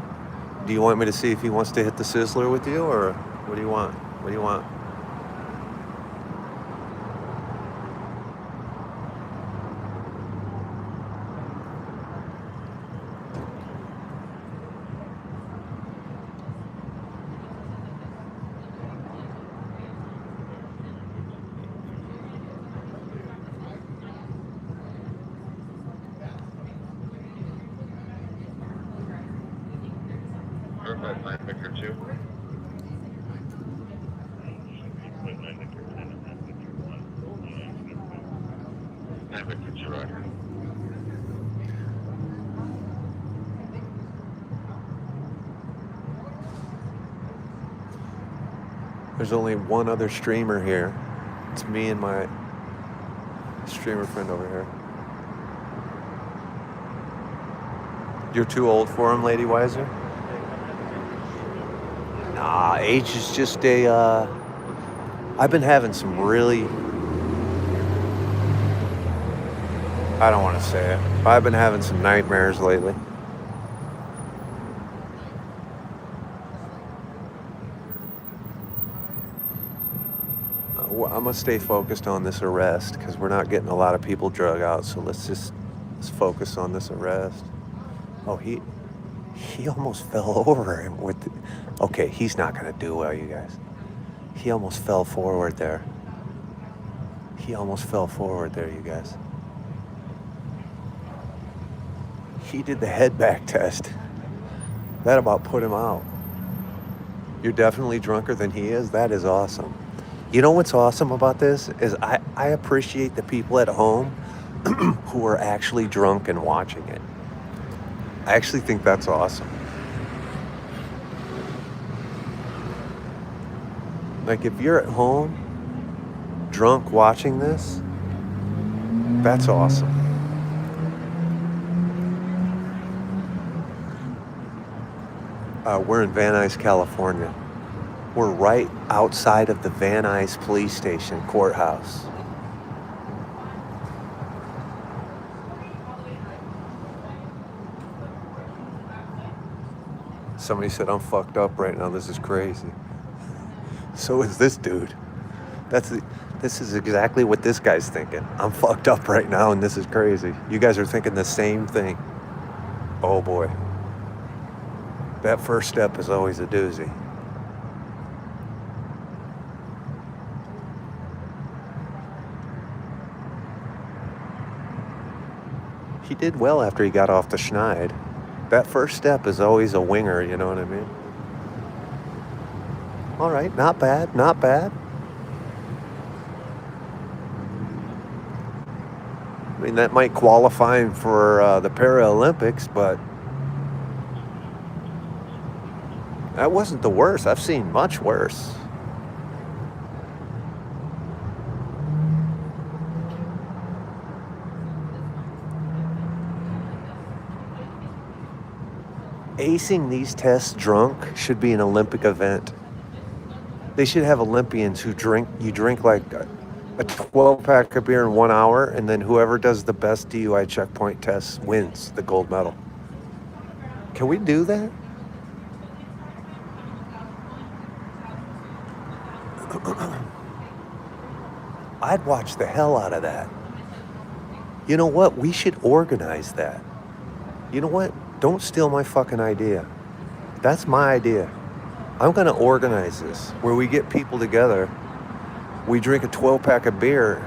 do you want me to see if he wants to hit the Sizzler with you, or what do you want? What do you want? There's only one other streamer here. It's me and my streamer friend over here. You're too old for him, Lady Weiser? Nah, age is just a... I've been having some really... I don't want to say it. I've been having some nightmares lately. I'm gonna stay focused on this arrest because we're not getting a lot of people drug out. So let's focus on this arrest. Oh, he almost fell over him with. Okay, he's not gonna do well, you guys. He almost fell forward there. He almost fell forward there, you guys. He did the head back test. That about put him out. You're definitely drunker than he is. That is awesome. You know what's awesome about this is I appreciate the people at home who are actually drunk and watching it. I actually think that's awesome. Like if you're at home drunk watching this, that's awesome. We're in Van Nuys, California. We're right outside of the Van Nuys police station, Courthouse. Somebody said, I'm fucked up right now. This is crazy. So is this dude. This is exactly what this guy's thinking. I'm fucked up right now and this is crazy. You guys are thinking the same thing. Oh boy. That first step is always a doozy. He did well after he got off the schneid. That first step is always a winger, you know what I mean? All right, not bad, not bad. I mean, that might qualify him for the Paralympics, but that wasn't the worst. I've seen much worse. Acing these tests drunk should be an Olympic event. They should have Olympians who drink like a 12-pack of beer in 1 hour, and then whoever does the best DUI checkpoint test wins the gold medal. Can we do that? I'd watch the hell out of that. You know what? We should organize that. You know what? Don't steal my fucking idea. That's my idea. I'm going to organize this where we get people together, we drink a 12-pack of beer,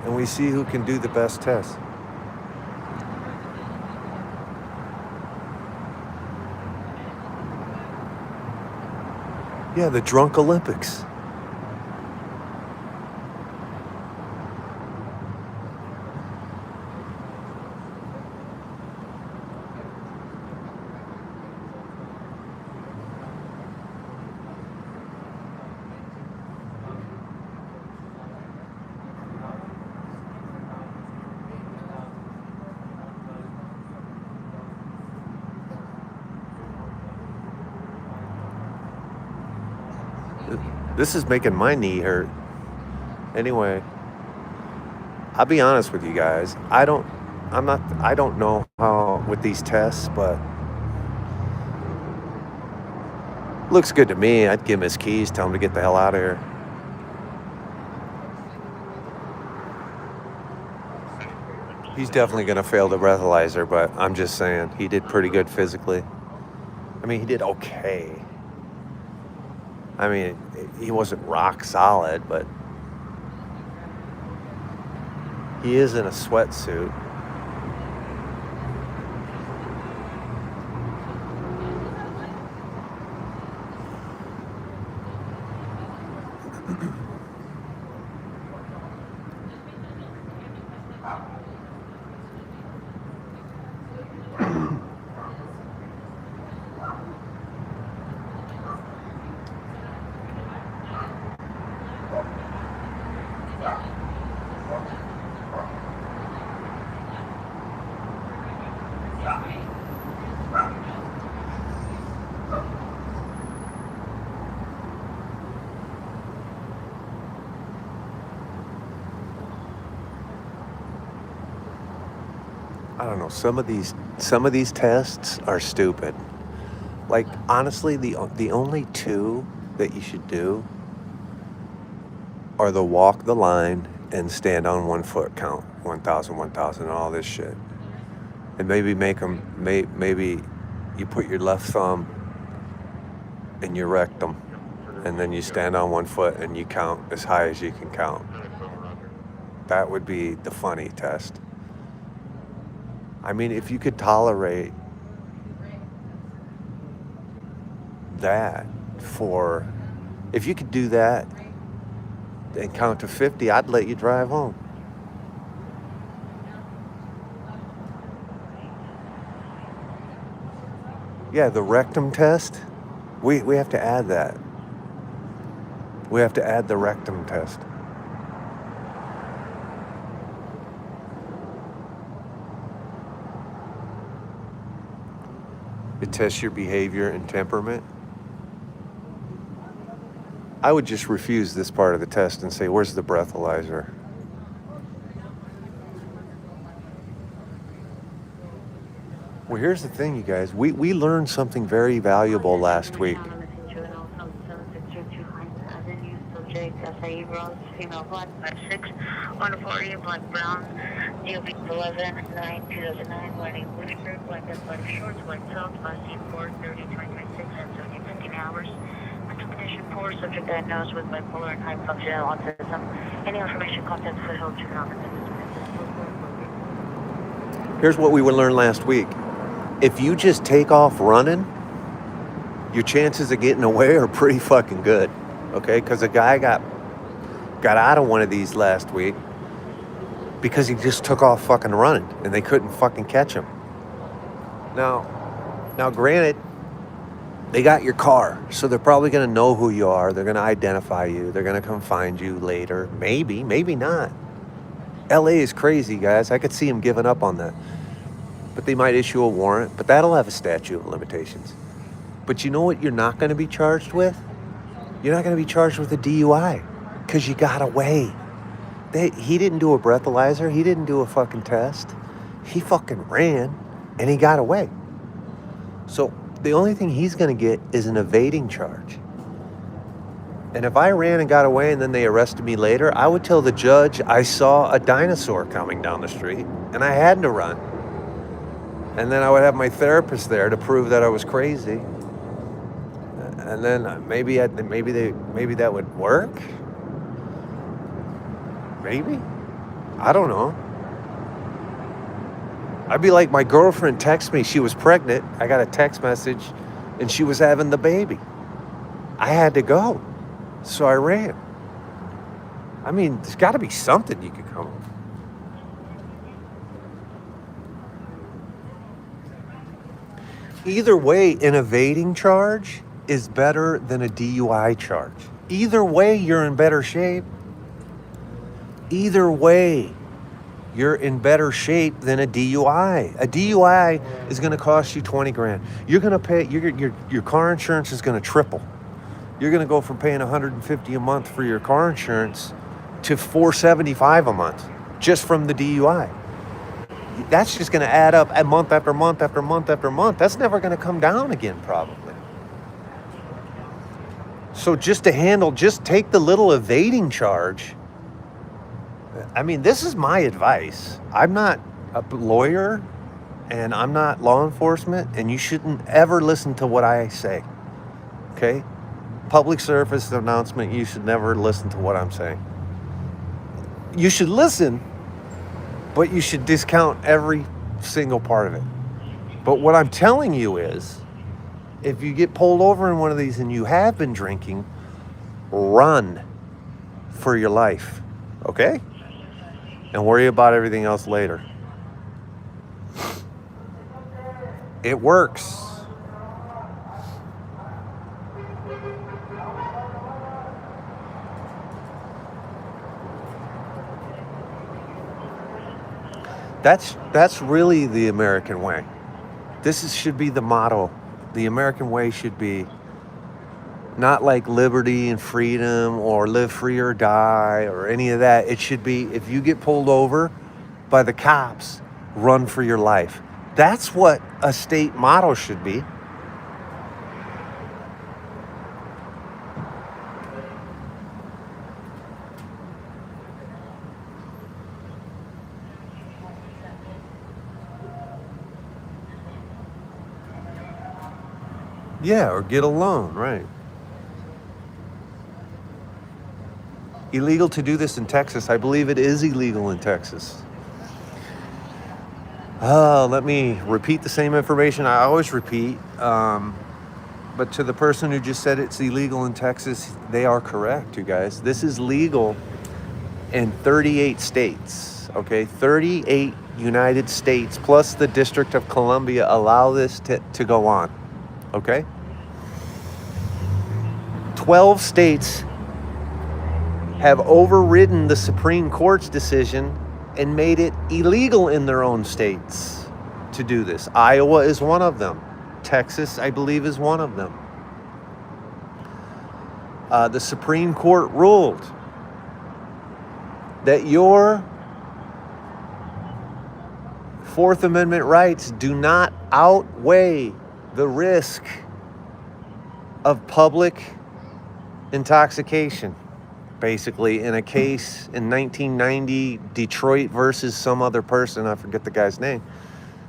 and we see who can do the best test. Yeah, the drunk Olympics. This is making my knee hurt. Anyway, I'll be honest with you guys. I don't know how with these tests, but looks good to me. I'd give him his keys, tell him to get the hell out of here. He's definitely going to fail the breathalyzer, but I'm just saying, he did pretty good physically. I mean, he did okay. I mean, he wasn't rock solid, but he is in a sweatsuit. I don't know. Some of these tests are stupid. Like, honestly, the only two that you should do are the walk the line and stand on 1 foot count, 1,000, 1,000, and all this shit. And maybe make them, maybe you put your left thumb in your rectum, and then you stand on 1 foot and you count as high as you can count. That would be the funny test. I mean, if you could tolerate that if you could do that and count to 50, I'd let you drive home. Yeah, the rectum test, we have to add that. We have to add the rectum test. It tests your behavior and temperament. I would just refuse this part of the test and say, where's the breathalyzer? Well, here's the thing, you guys. We learned something very valuable last week. Female black 56, 140, black brown, DUI 11, 9, 2009, white grifter, black athletic shorts, white south, class C4, 30, 2026, and 70, 15 hours. Mental condition 4, subject diagnosed with bipolar and high functional autism. Any information, contact Foothill Juvenile. Here's what we learned last week. If you just take off running, your chances of getting away are pretty fucking good. Okay? Because a guy got out of one of these last week because he just took off fucking running and they couldn't fucking catch him. Now granted, they got your car, so they're probably going to know who you are. They're going to identify you. They're going to come find you later. Maybe not. LA is crazy, guys. I could see them giving up on that. But they might issue a warrant, but that'll have a statute of limitations. But you know what you're not going to be charged with? You're not going to be charged with a DUI because you got away. He didn't do a breathalyzer. He didn't do a fucking test. He fucking ran and he got away. So the only thing he's going to get is an evading charge. And if I ran and got away and then they arrested me later, I would tell the judge I saw a dinosaur coming down the street and I had to run. And then I would have my therapist there to prove that I was crazy. And then maybe that would work. Maybe. I don't know. I'd be like, my girlfriend texted me. She was pregnant. I got a text message, and she was having the baby. I had to go, so I ran. I mean, there's got to be something you could come up with. Either way, an evading charge is better than a DUI charge. Either way, you're in better shape. Either way, you're in better shape than a DUI. A DUI is going to cost you 20 grand. You're going to pay, your car insurance is going to triple. You're going to go from paying $150 a month for your car insurance to $475 a month just from the DUI. That's just going to add up a month after month after month after month. That's never going to come down again, probably. So just take the little evading charge. I mean, this is my advice. I'm not a lawyer and I'm not law enforcement, and you shouldn't ever listen to what I say. Okay? Public service announcement, you should never listen to what I'm saying. You should listen, but you should discount every single part of it. But what I'm telling you is, if you get pulled over in one of these and you have been drinking, run for your life, okay? And worry about everything else later. It works. That's really the American way. Should be the motto. The American way should be not like liberty and freedom or live free or die or any of that. It should be, if you get pulled over by the cops, run for your life. That's what a state motto should be. Yeah, or get a loan, right. Illegal to do this in Texas. I believe it is illegal in Texas. Let me repeat the same information I always repeat. But to the person who just said it's illegal in Texas, they are correct, you guys. This is legal in 38 states, okay? 38 United States plus the District of Columbia allow this to go on, okay? 12 states have overridden the Supreme Court's decision and made it illegal in their own states to do this. Iowa is one of them. Texas, I believe, is one of them. The Supreme Court ruled that your Fourth Amendment rights do not outweigh the risk of public intoxication. Basically, in a case in 1990, Detroit versus some other person, I forget the guy's name.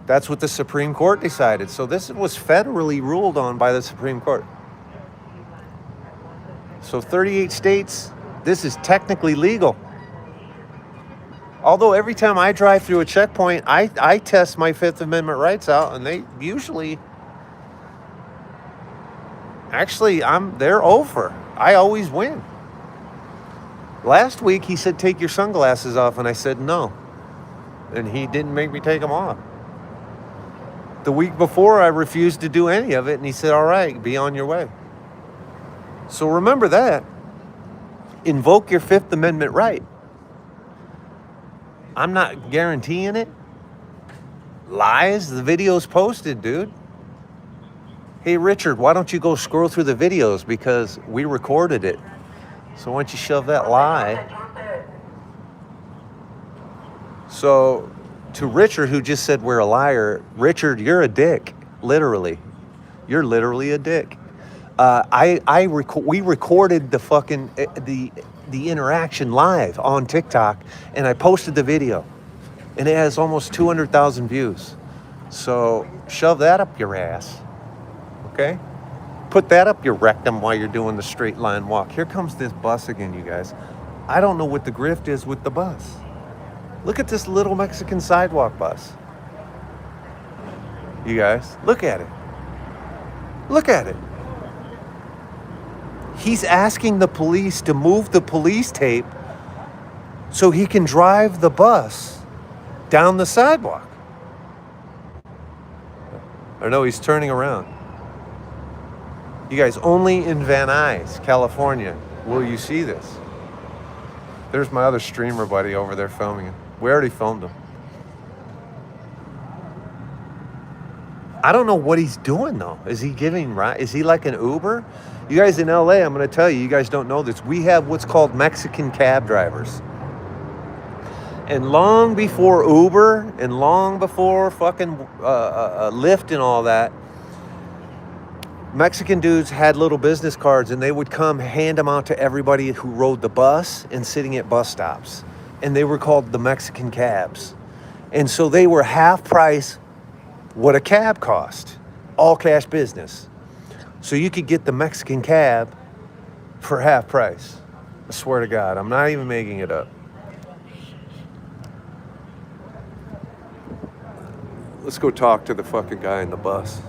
That's what the Supreme Court decided. So this was federally ruled on by the Supreme Court. So 38 states, this is technically legal. Although every time I drive through a checkpoint, I test my Fifth Amendment rights out, and they usually, actually, they're over. I always win. Last week, he said, take your sunglasses off, and I said no. And he didn't make me take them off. The week before, I refused to do any of it, and he said, all right, be on your way. So remember that. Invoke your Fifth Amendment right. I'm not guaranteeing it. Lies, the video's posted, dude. Hey, Richard, why don't you go scroll through the videos, because we recorded it. So why don't you shove that lie? So to Richard, who just said we're a liar, Richard, you're a dick, literally. You're literally a dick. We recorded the fucking the interaction live on TikTok, and I posted the video, and it has almost 200,000 views. So shove that up your ass, okay? Put that up your rectum while you're doing the straight line walk. Here comes this bus again, you guys. I don't know what the grift is with the bus. Look at this little Mexican sidewalk bus. You guys, look at it. Look at it. He's asking the police to move the police tape so he can drive the bus down the sidewalk. Or no, he's turning around. You guys, only in Van Nuys, California, will you see this. There's my other streamer buddy over there filming it. We already filmed him. I don't know what he's doing though. Is he giving ride? Is he like an Uber? You guys in LA, I'm going to tell you, you guys don't know this. We have what's called Mexican cab drivers. And long before Uber and long before fucking Lyft and all that, Mexican dudes had little business cards and they would come hand them out to everybody who rode the bus and sitting at bus stops. And they were called the Mexican cabs. And so they were half price what a cab cost. All cash business. So you could get the Mexican cab for half price. I swear to God, I'm not even making it up. Let's go talk to the fucking guy in the bus.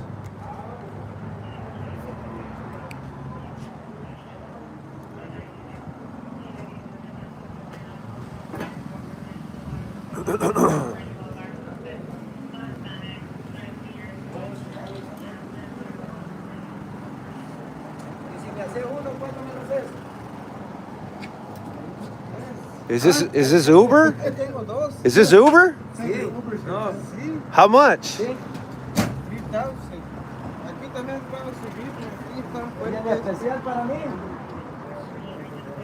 Is this Uber? Is this Uber? How much? 3,000. Aquí también puedo subir. Aquí están fuertes. Especial para mí.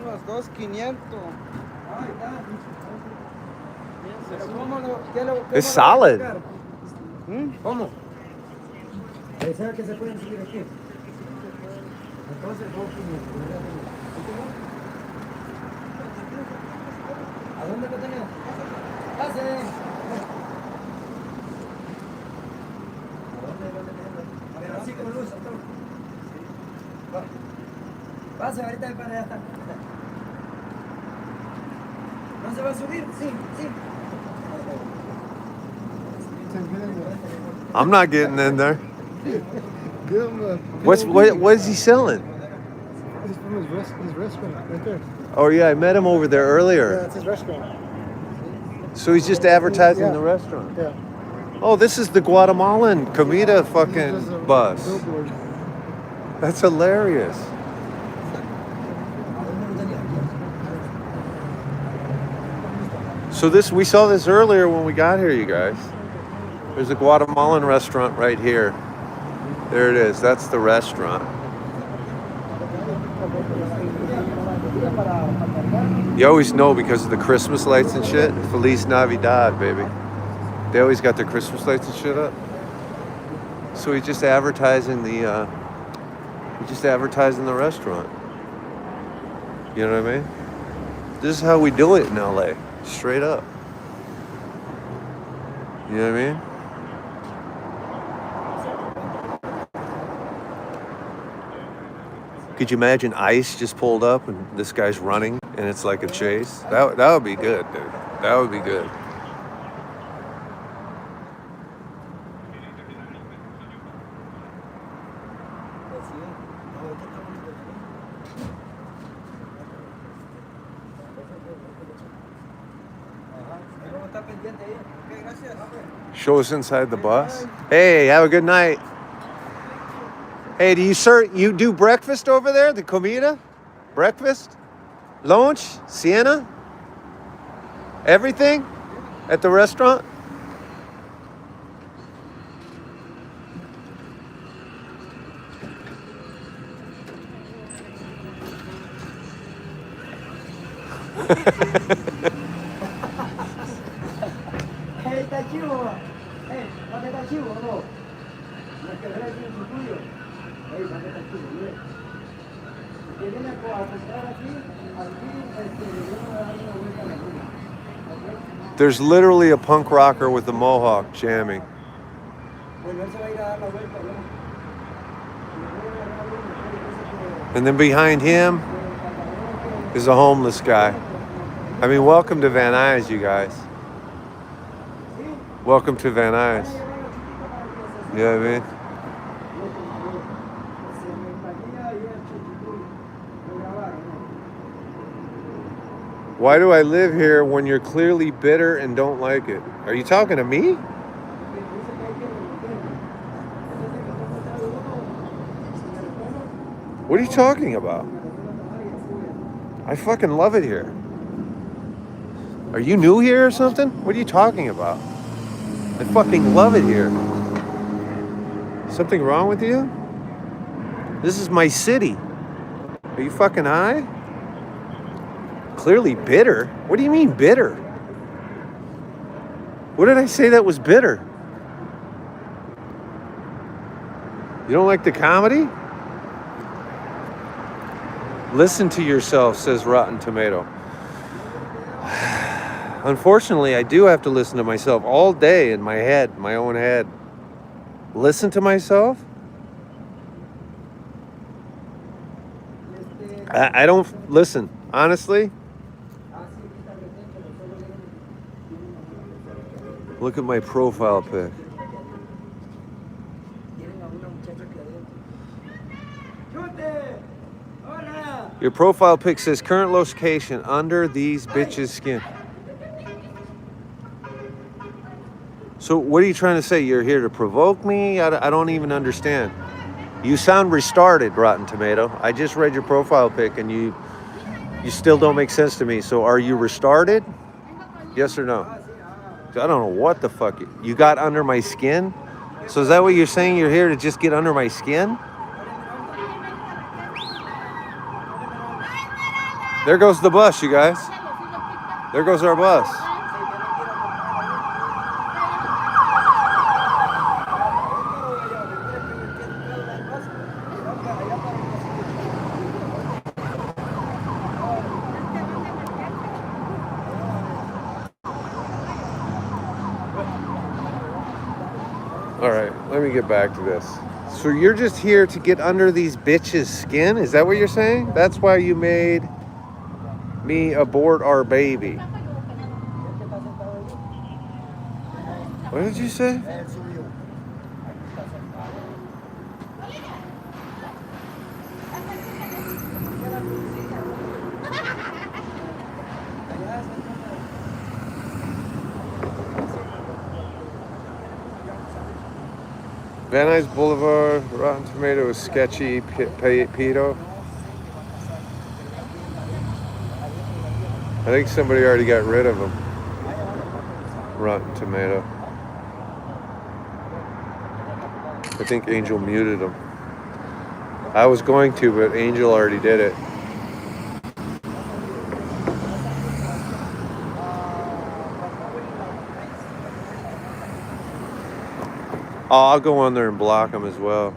Unos 2,500. It's solid. ¿Cómo? ¿Sabe que se pueden subir aquí? Entonces, 2,500. ¿A dónde lo tenemos? ¡Pase! A ver, así con luz. Pase, ahorita para allá está. ¿No se va a subir? Sí, sí. I'm not getting in there. What is he selling? It's from his restaurant right there. Oh yeah, I met him over there Yeah, earlier. it's his restaurant. So he's just advertising Yeah. the restaurant. Yeah. Oh, this is the Guatemalan comida fucking bus. Billboard. That's hilarious. So we saw this earlier when we got here, you guys. There's a Guatemalan restaurant right here. There it is. That's the restaurant. You always know because of the Christmas lights and shit. Feliz Navidad, baby. They always got their Christmas lights and shit up. So he's just advertising the restaurant. You know what I mean? This is how we do it in LA. Straight up. You know what I mean? Could you imagine ICE just pulled up and this guy's running and it's like a chase? That would be good, dude. That would be good. Show us inside the bus. Hey, have a good night. Hey, you do breakfast over there? The comida? Breakfast? Lunch? Siena? Everything? At the restaurant? Hey, está chivo. Hey, ¿para qué está chivo o no? No es que ver aquí en su tuyo. Hey, ¿para qué está chivo? Mire. Que viene a comprar aquí, le viene a dar una vuelta a la luna. There's literally a punk rocker with a mohawk jamming. Bueno, él se va a ir a dar la vuelta, ¿no? Le voy a dar la luna. And then behind him is a homeless guy. I mean, welcome to Van Nuys, you guys. Welcome to Van Nuys. You know what I mean? Why do I live here when you're clearly bitter and don't like it? Are you talking to me? What are you talking about? I fucking love it here. Are you new here or something? What are you talking about? I fucking love it here. Something wrong with you? This is my city. Are you fucking high? Clearly bitter? What do you mean bitter? What did I say that was bitter? You don't like the comedy? Listen to yourself, says Rotten Tomato. Unfortunately, I do have to listen to myself all day in my head, my own head. Listen to myself? I don't listen, honestly. Look at my profile pic. Your profile pic says current location under these bitches' skin. So what are you trying to say? You're here to provoke me? I don't even understand. You sound restarted, Rotten Tomato. I just read your profile pic and you still don't make sense to me. So are you restarted? Yes or no? I don't know what the fuck. You got under my skin? So is that what you're saying? You're here to just get under my skin? There goes the bus, you guys. There goes our bus. All right, let me get back to this. So you're just here to get under these bitches' skin? Is that what you're saying? That's why you made me abort our baby. What did you say? Van Nuys Boulevard, Rotten Tomato is sketchy, pedo. I think somebody already got rid of him. Rotten Tomato. I think Angel muted him. I was going to, but Angel already did it. Oh, I'll go on there and block him as well.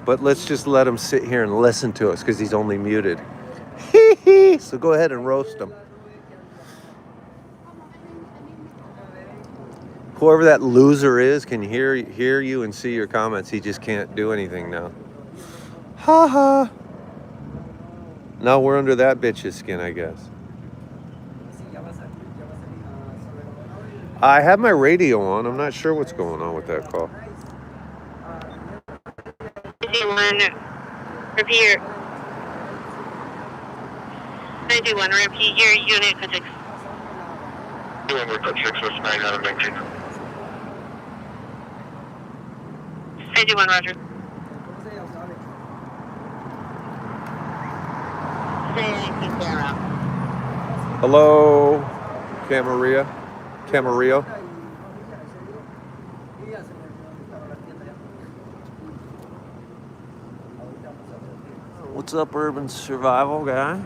But let's just let him sit here and listen to us because he's only muted. So go ahead and roast him. Whoever that loser is can hear you and see your comments. He just can't do anything now. Ha ha. Now we're under that bitch's skin, I guess. I have my radio on. I'm not sure what's going on with that call. Repeat. 91, repeat your unit for 6. 669 out of 19. 91, Roger. Hello, Camarillo. What's up, urban survival guy?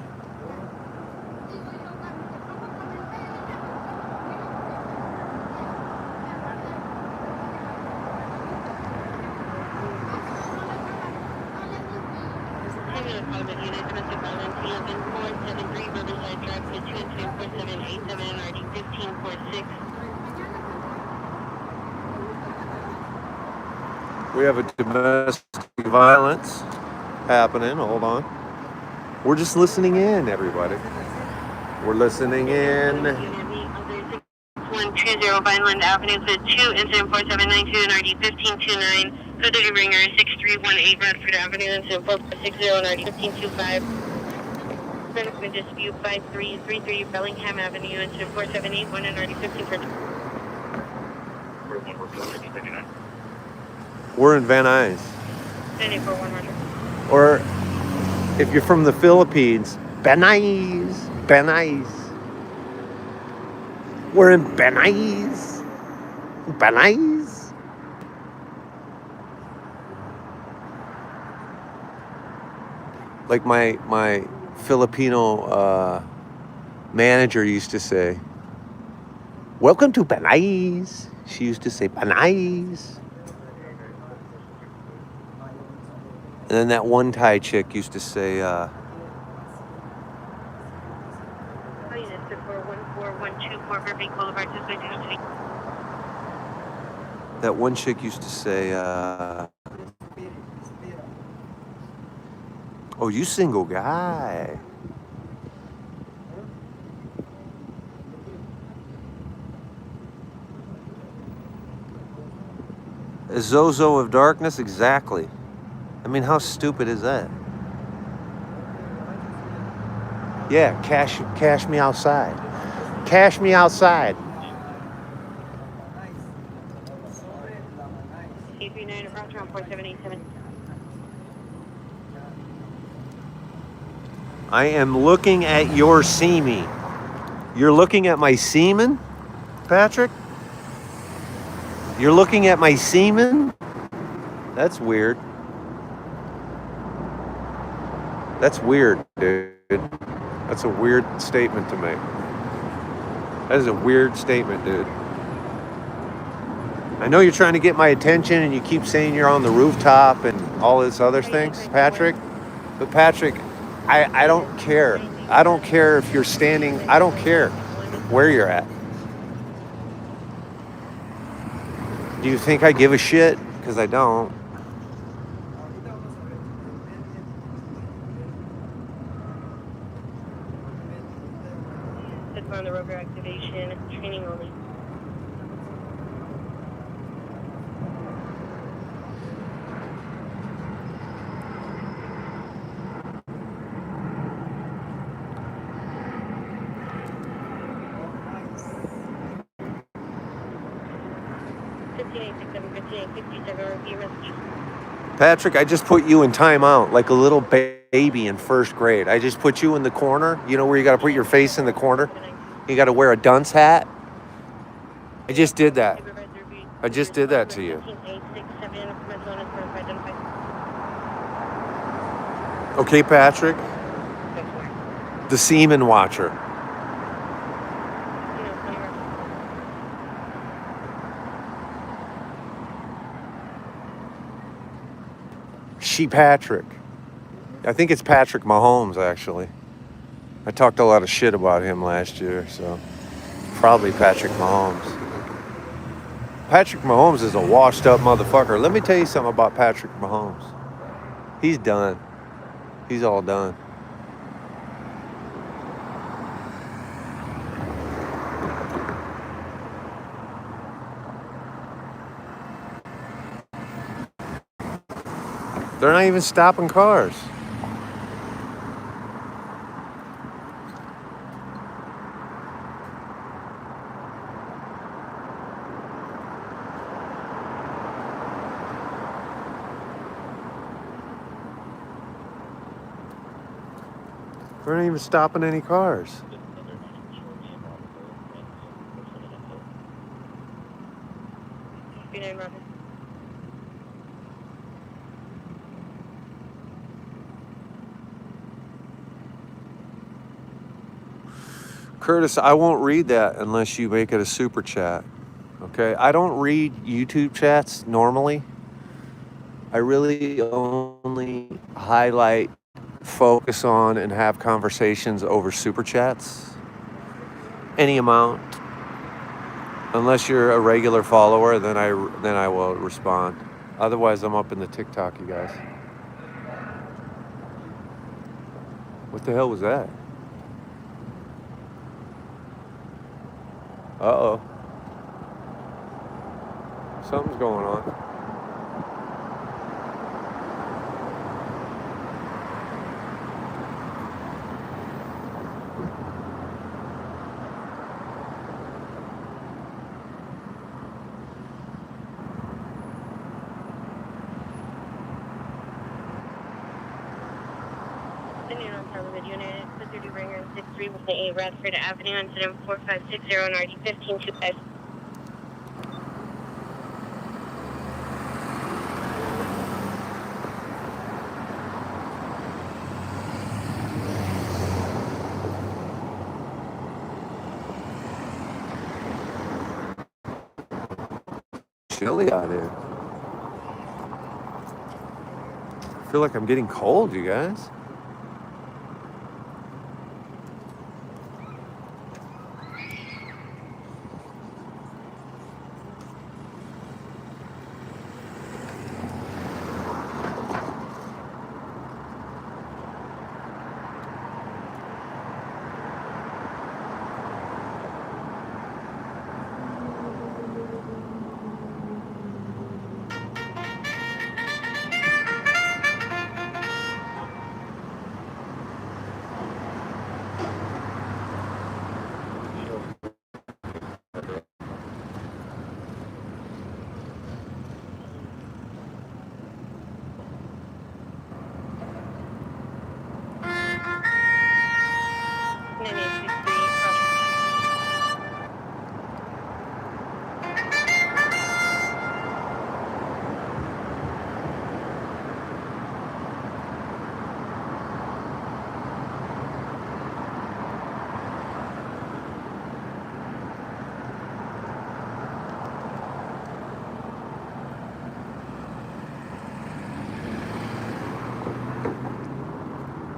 We have a domestic violence happening. Hold on. We're just listening in, everybody. We're listening in. 120 Vineland Avenue, so 2 incident 4792 and RD 1529. Further to ringer 6318 Bradford Avenue, incident 460 and RD 1525. Benefit dispute 5333 Bellingham Avenue, incident 4781 and RD 1529. We're in Van Nuys. 941 Roger. Or if you're from the Philippines, Van Nuys. Van Nuys. We're in Van Nuys. Van Nuys. Like my Filipino manager used to say, "Welcome to Van Nuys." She used to say, "Van Nuys." And then that one Thai chick used to say, that one chick used to say, "Oh, you single guy." A Zozo of darkness? Exactly. I mean, how stupid is that? Yeah, cash me outside. Cash me outside. I am looking at your semen. You're looking at my semen, Patrick? You're looking at my semen? That's weird. That's weird, dude. That's a weird statement to make. That is a weird statement, dude. I know you're trying to get my attention and you keep saying you're on the rooftop and all this other things, Patrick. But Patrick, I don't care. I don't care if you're standing. I don't care where you're at. Do you think I give a shit? Because I don't. On the rover activation, training only. Patrick, I just put you in timeout like a little baby in first grade. I just put you in the corner. You know where you got to put your face in the corner? You got to wear a dunce hat. I just did that. I just did that to you. Okay, Patrick? The semen watcher. She Patrick. I think it's Patrick Mahomes, actually. I talked a lot of shit about him last year, so probably Patrick Mahomes. Patrick Mahomes is a washed up motherfucker. Let me tell you something about Patrick Mahomes. He's done. He's all done. They're not even stopping cars. They're not even stopping any cars. Curtis, I won't read that unless you make it a super chat. Okay? I don't read YouTube chats normally. I really only highlight, focus on, and have conversations over super chats. Any amount. Unless you're a regular follower, then I will respond. Otherwise, I'm up in the TikTok, you guys. What the hell was that? Uh-oh. Something's going on. Unit 230 Ringer 63 with the 8 Radford Avenue, incident 4560 and RD 1525. Chilly out here. I feel like I'm getting cold, you guys.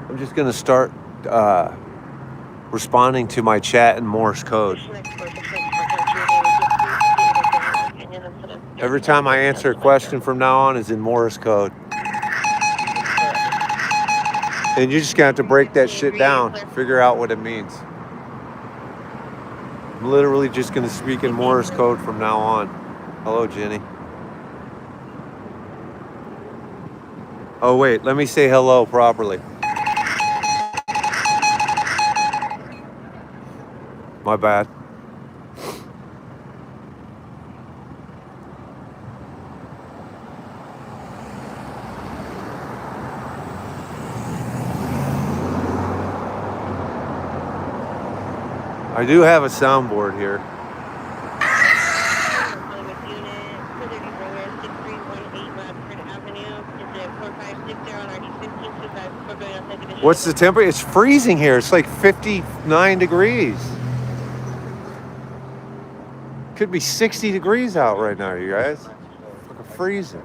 I'm just going to start responding to my chat in Morse code. Every time I answer a question from now on is in Morse code. And you're just going to have to break that shit down, figure out what it means. I'm literally just going to speak in Morse code from now on. Hello, Jenny. Oh, wait, let me say hello properly. My bad. I do have a soundboard here. What's the temperature? It's freezing here. It's like 59 degrees. Could be 60 degrees out right now, you guys. Fucking freezing.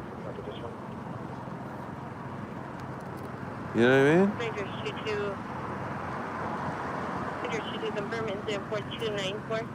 You know what I mean? Confirm incident 4294.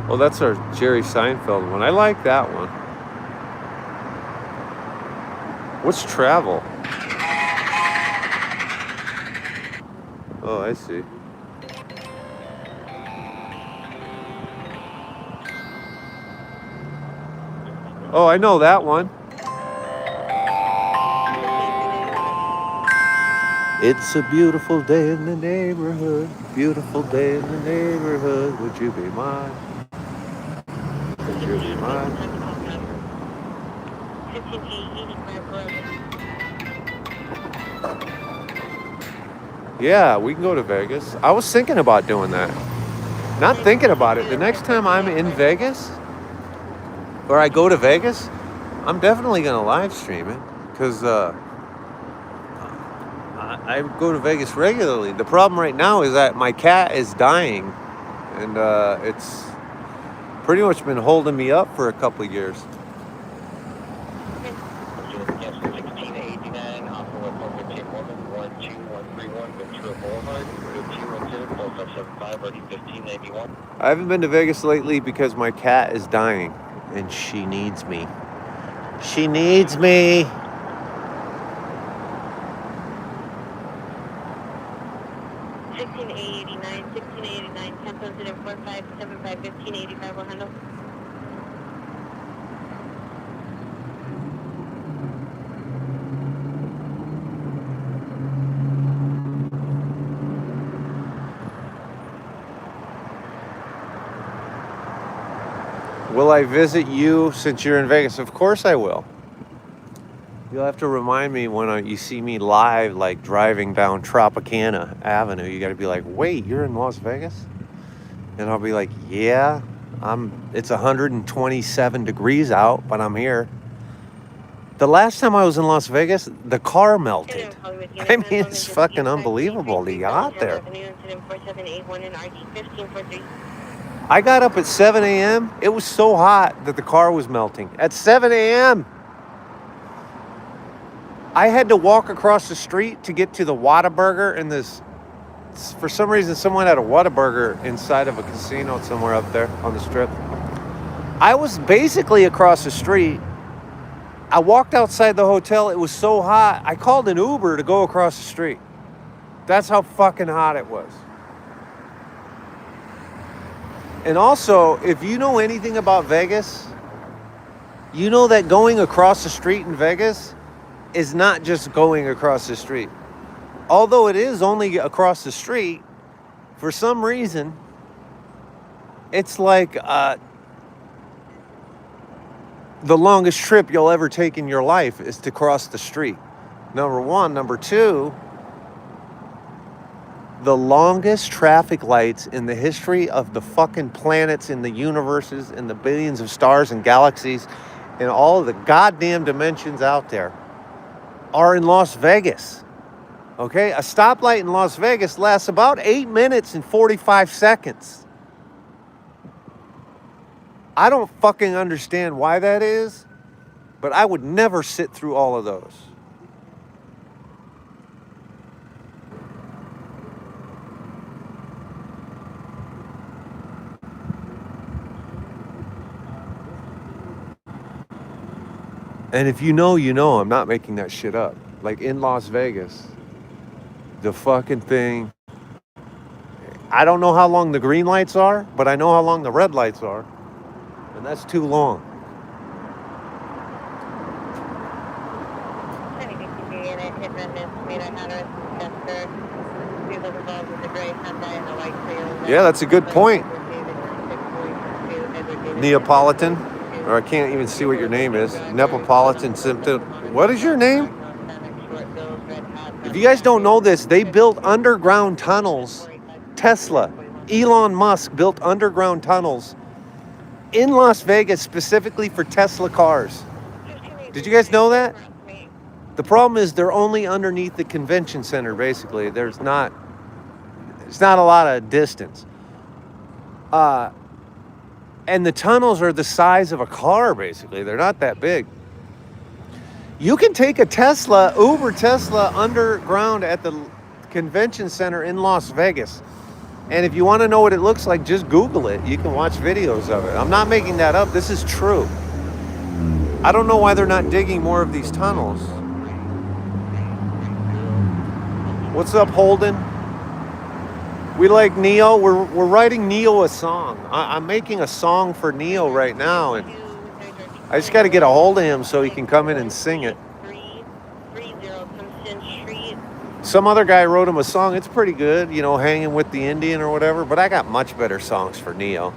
Well, that's our Jerry Seinfeld one. I like that one. What's travel? Oh, I see. Oh, I know that one. It's a beautiful day in the neighborhood. Beautiful day in the neighborhood. Would you be mine? Would you be mine? 15-8-85. Yeah, we can go to Vegas. I was thinking about doing that. Not thinking about it. The next time I'm in Vegas, or I go to Vegas, I'm definitely going to live stream it. Because I go to Vegas regularly. The problem right now is that my cat is dying. And it's pretty much been holding me up for a couple of years. Yes, 1689 off of 115 woman, 12131 Ventura Boulevard, 212 4575, ready 1591. I haven't been to Vegas lately because my cat is dying and she needs me. She needs me. 1689, 10,045, 1585 will handle. Will I visit you since you're in Vegas? Of course I will. You'll have to remind me when you see me live, like driving down Tropicana Avenue. You got to be like, wait, you're in Las Vegas? And I'll be like, yeah, it's 127 degrees out, but I'm here. The last time I was in Las Vegas, the car melted. I mean, it's fucking unbelievable to get out there. I got up at 7 a.m. It was so hot that the car was melting. At 7 a.m. I had to walk across the street to get to the Whataburger in this. For some reason, someone had a Whataburger inside of a casino somewhere up there on the strip. I was basically across the street. I walked outside the hotel. It was so hot. I called an Uber to go across the street. That's how fucking hot it was. And also, if you know anything about Vegas, you know that going across the street in Vegas is not just going across the street. Although it is only across the street, for some reason, it's like the longest trip you'll ever take in your life is to cross the street. Number one. Number two, the longest traffic lights in the history of the fucking planets, in the universes, in the billions of stars and galaxies, and all of the goddamn dimensions out there are in Las Vegas. Okay? A stoplight in Las Vegas lasts about 8 minutes and 45 seconds. I don't fucking understand why that is, but I would never sit through all of those. And if you know, you know, I'm not making that shit up. Like in Las Vegas, the fucking thing, I don't know how long the green lights are, but I know how long the red lights are. And that's too long. Yeah, that's a good point. Neapolitan, or I can't even see what your name is. Neapolitan symptom. What is your name? If you guys don't know this, they built underground tunnels. Tesla, Elon Musk built underground tunnels in Las Vegas specifically for Tesla cars. Did you guys know that? The problem is they're only underneath the convention center, basically. It's not a lot of distance. And the tunnels are the size of a car, basically. They're not that big. You can take a Tesla, Uber Tesla, underground at the convention center in Las Vegas. And if you want to know what it looks like, just Google it. You can watch videos of it. I'm not making that up. This is true. I don't know why they're not digging more of these tunnels. What's up, Holden? We like Neo. We're writing Neo a song. I'm making a song for Neo right now, and I just got to get a hold of him so he can come in and sing it. Some other guy wrote him a song. It's pretty good, you know, Hanging with the Indian or whatever, but I got much better songs for Neo.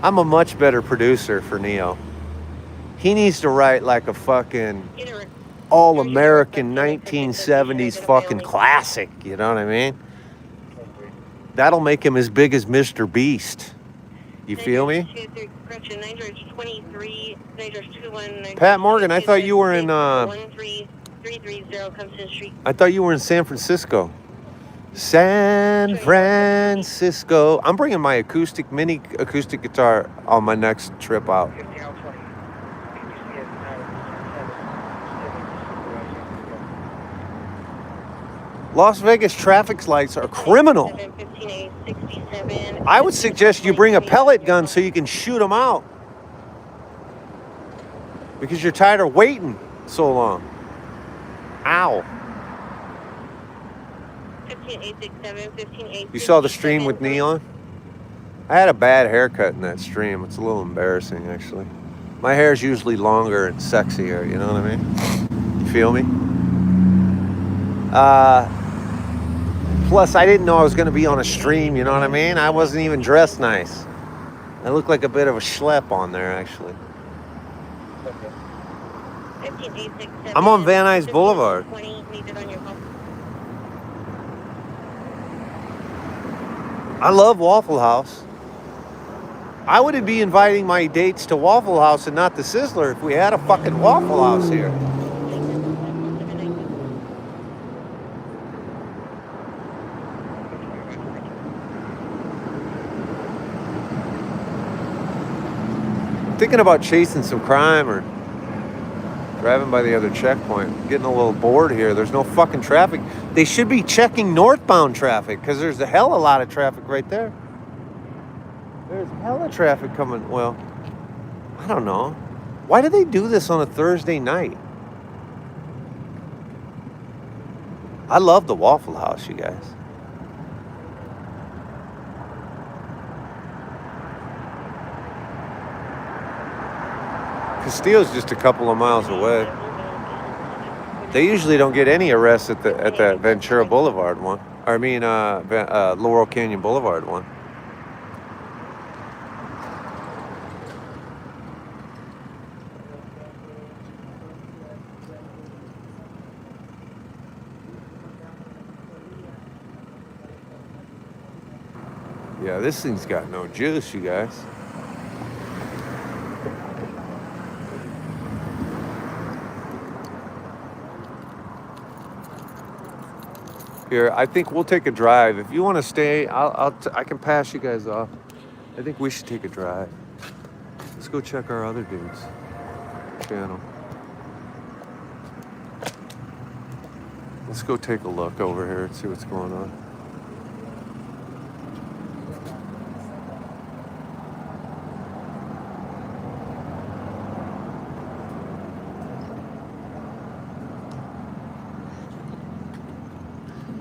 I'm a much better producer for Neo. He needs to write like a fucking all-American 1970s fucking classic, you know what I mean? That'll make him as big as Mr. Beast. You feel me? Pat Morgan, I thought you were in I thought you were in San Francisco. San Francisco. I'm bringing my mini acoustic guitar on my next trip out. Las Vegas traffic lights are criminal. 15A67. I would suggest you bring a pellet gun so you can shoot them out. Because you're tired of waiting so long. Ow. 15867, 15867. You saw the stream with Neon? I had a bad haircut in that stream. It's a little embarrassing, actually. My hair is usually longer and sexier, you know what I mean? You feel me? Plus, I didn't know I was going to be on a stream, you know what I mean? I wasn't even dressed nice. I look like a bit of a schlep on there, actually. 15867. I'm on Van Nuys Boulevard. 20 needed on your home. I love Waffle House. I would be inviting my dates to Waffle House and not the Sizzler if we had a fucking Waffle House here. Thinking about chasing some crime or driving by the other checkpoint. Getting a little bored here. There's no fucking traffic. They should be checking northbound traffic because there's a hell of a lot of traffic right there. There's hella traffic coming. Well, I don't know. Why do they do this on a Thursday night? I love the Waffle House, you guys. Castillo's just a couple of miles away. They usually don't get any arrests at the Ventura Boulevard one. I mean, Laurel Canyon Boulevard one. Yeah, this thing's got no juice, you guys. Here, I think we'll take a drive. If you want to stay, I can pass you guys off. I think we should take a drive. Let's go check our other dude's channel. Let's go take a look over here and see what's going on.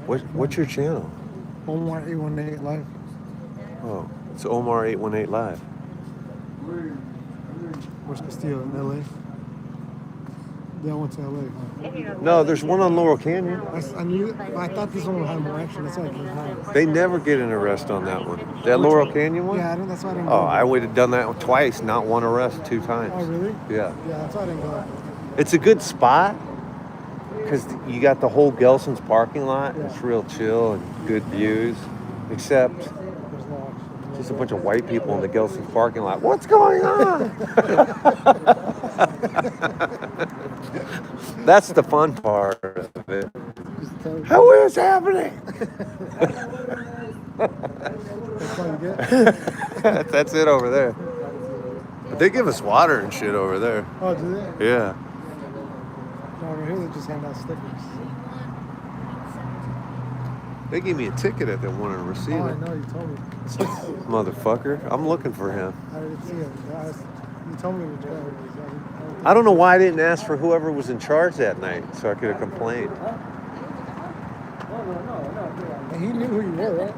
What's your channel? Omar 818 Live. Oh, it's Omar 818 Live. Where's Castillo in LA? That went to LA. Huh? No, there's one on Laurel Canyon. I knew. I thought this one would have more action. That's why I didn't know. They never get an arrest on that one. That Laurel Canyon one? Yeah, I don't, that's why I didn't Oh, go. I would have done that twice, not one arrest, 2 times. Oh, really? Yeah. Yeah, that's why I didn't go. It's a good spot because you got the whole Gelson's parking lot. It's real chill and good views, except There's no action. just a bunch of white people in the Gelson's parking lot. What's going on? That's the fun part of it. How is happening? That's all you get? That's it over there. But they give us water and shit over there. Oh, do they? Yeah. No, over here they just hand out stickers. They gave me a ticket at that one in Oh, I receiver. know, you told me. Motherfucker. I'm looking for him. I didn't see it. You told me which guy it was. I don't know why I didn't ask for whoever was in charge that night so I could have complained. And he knew who you were, right?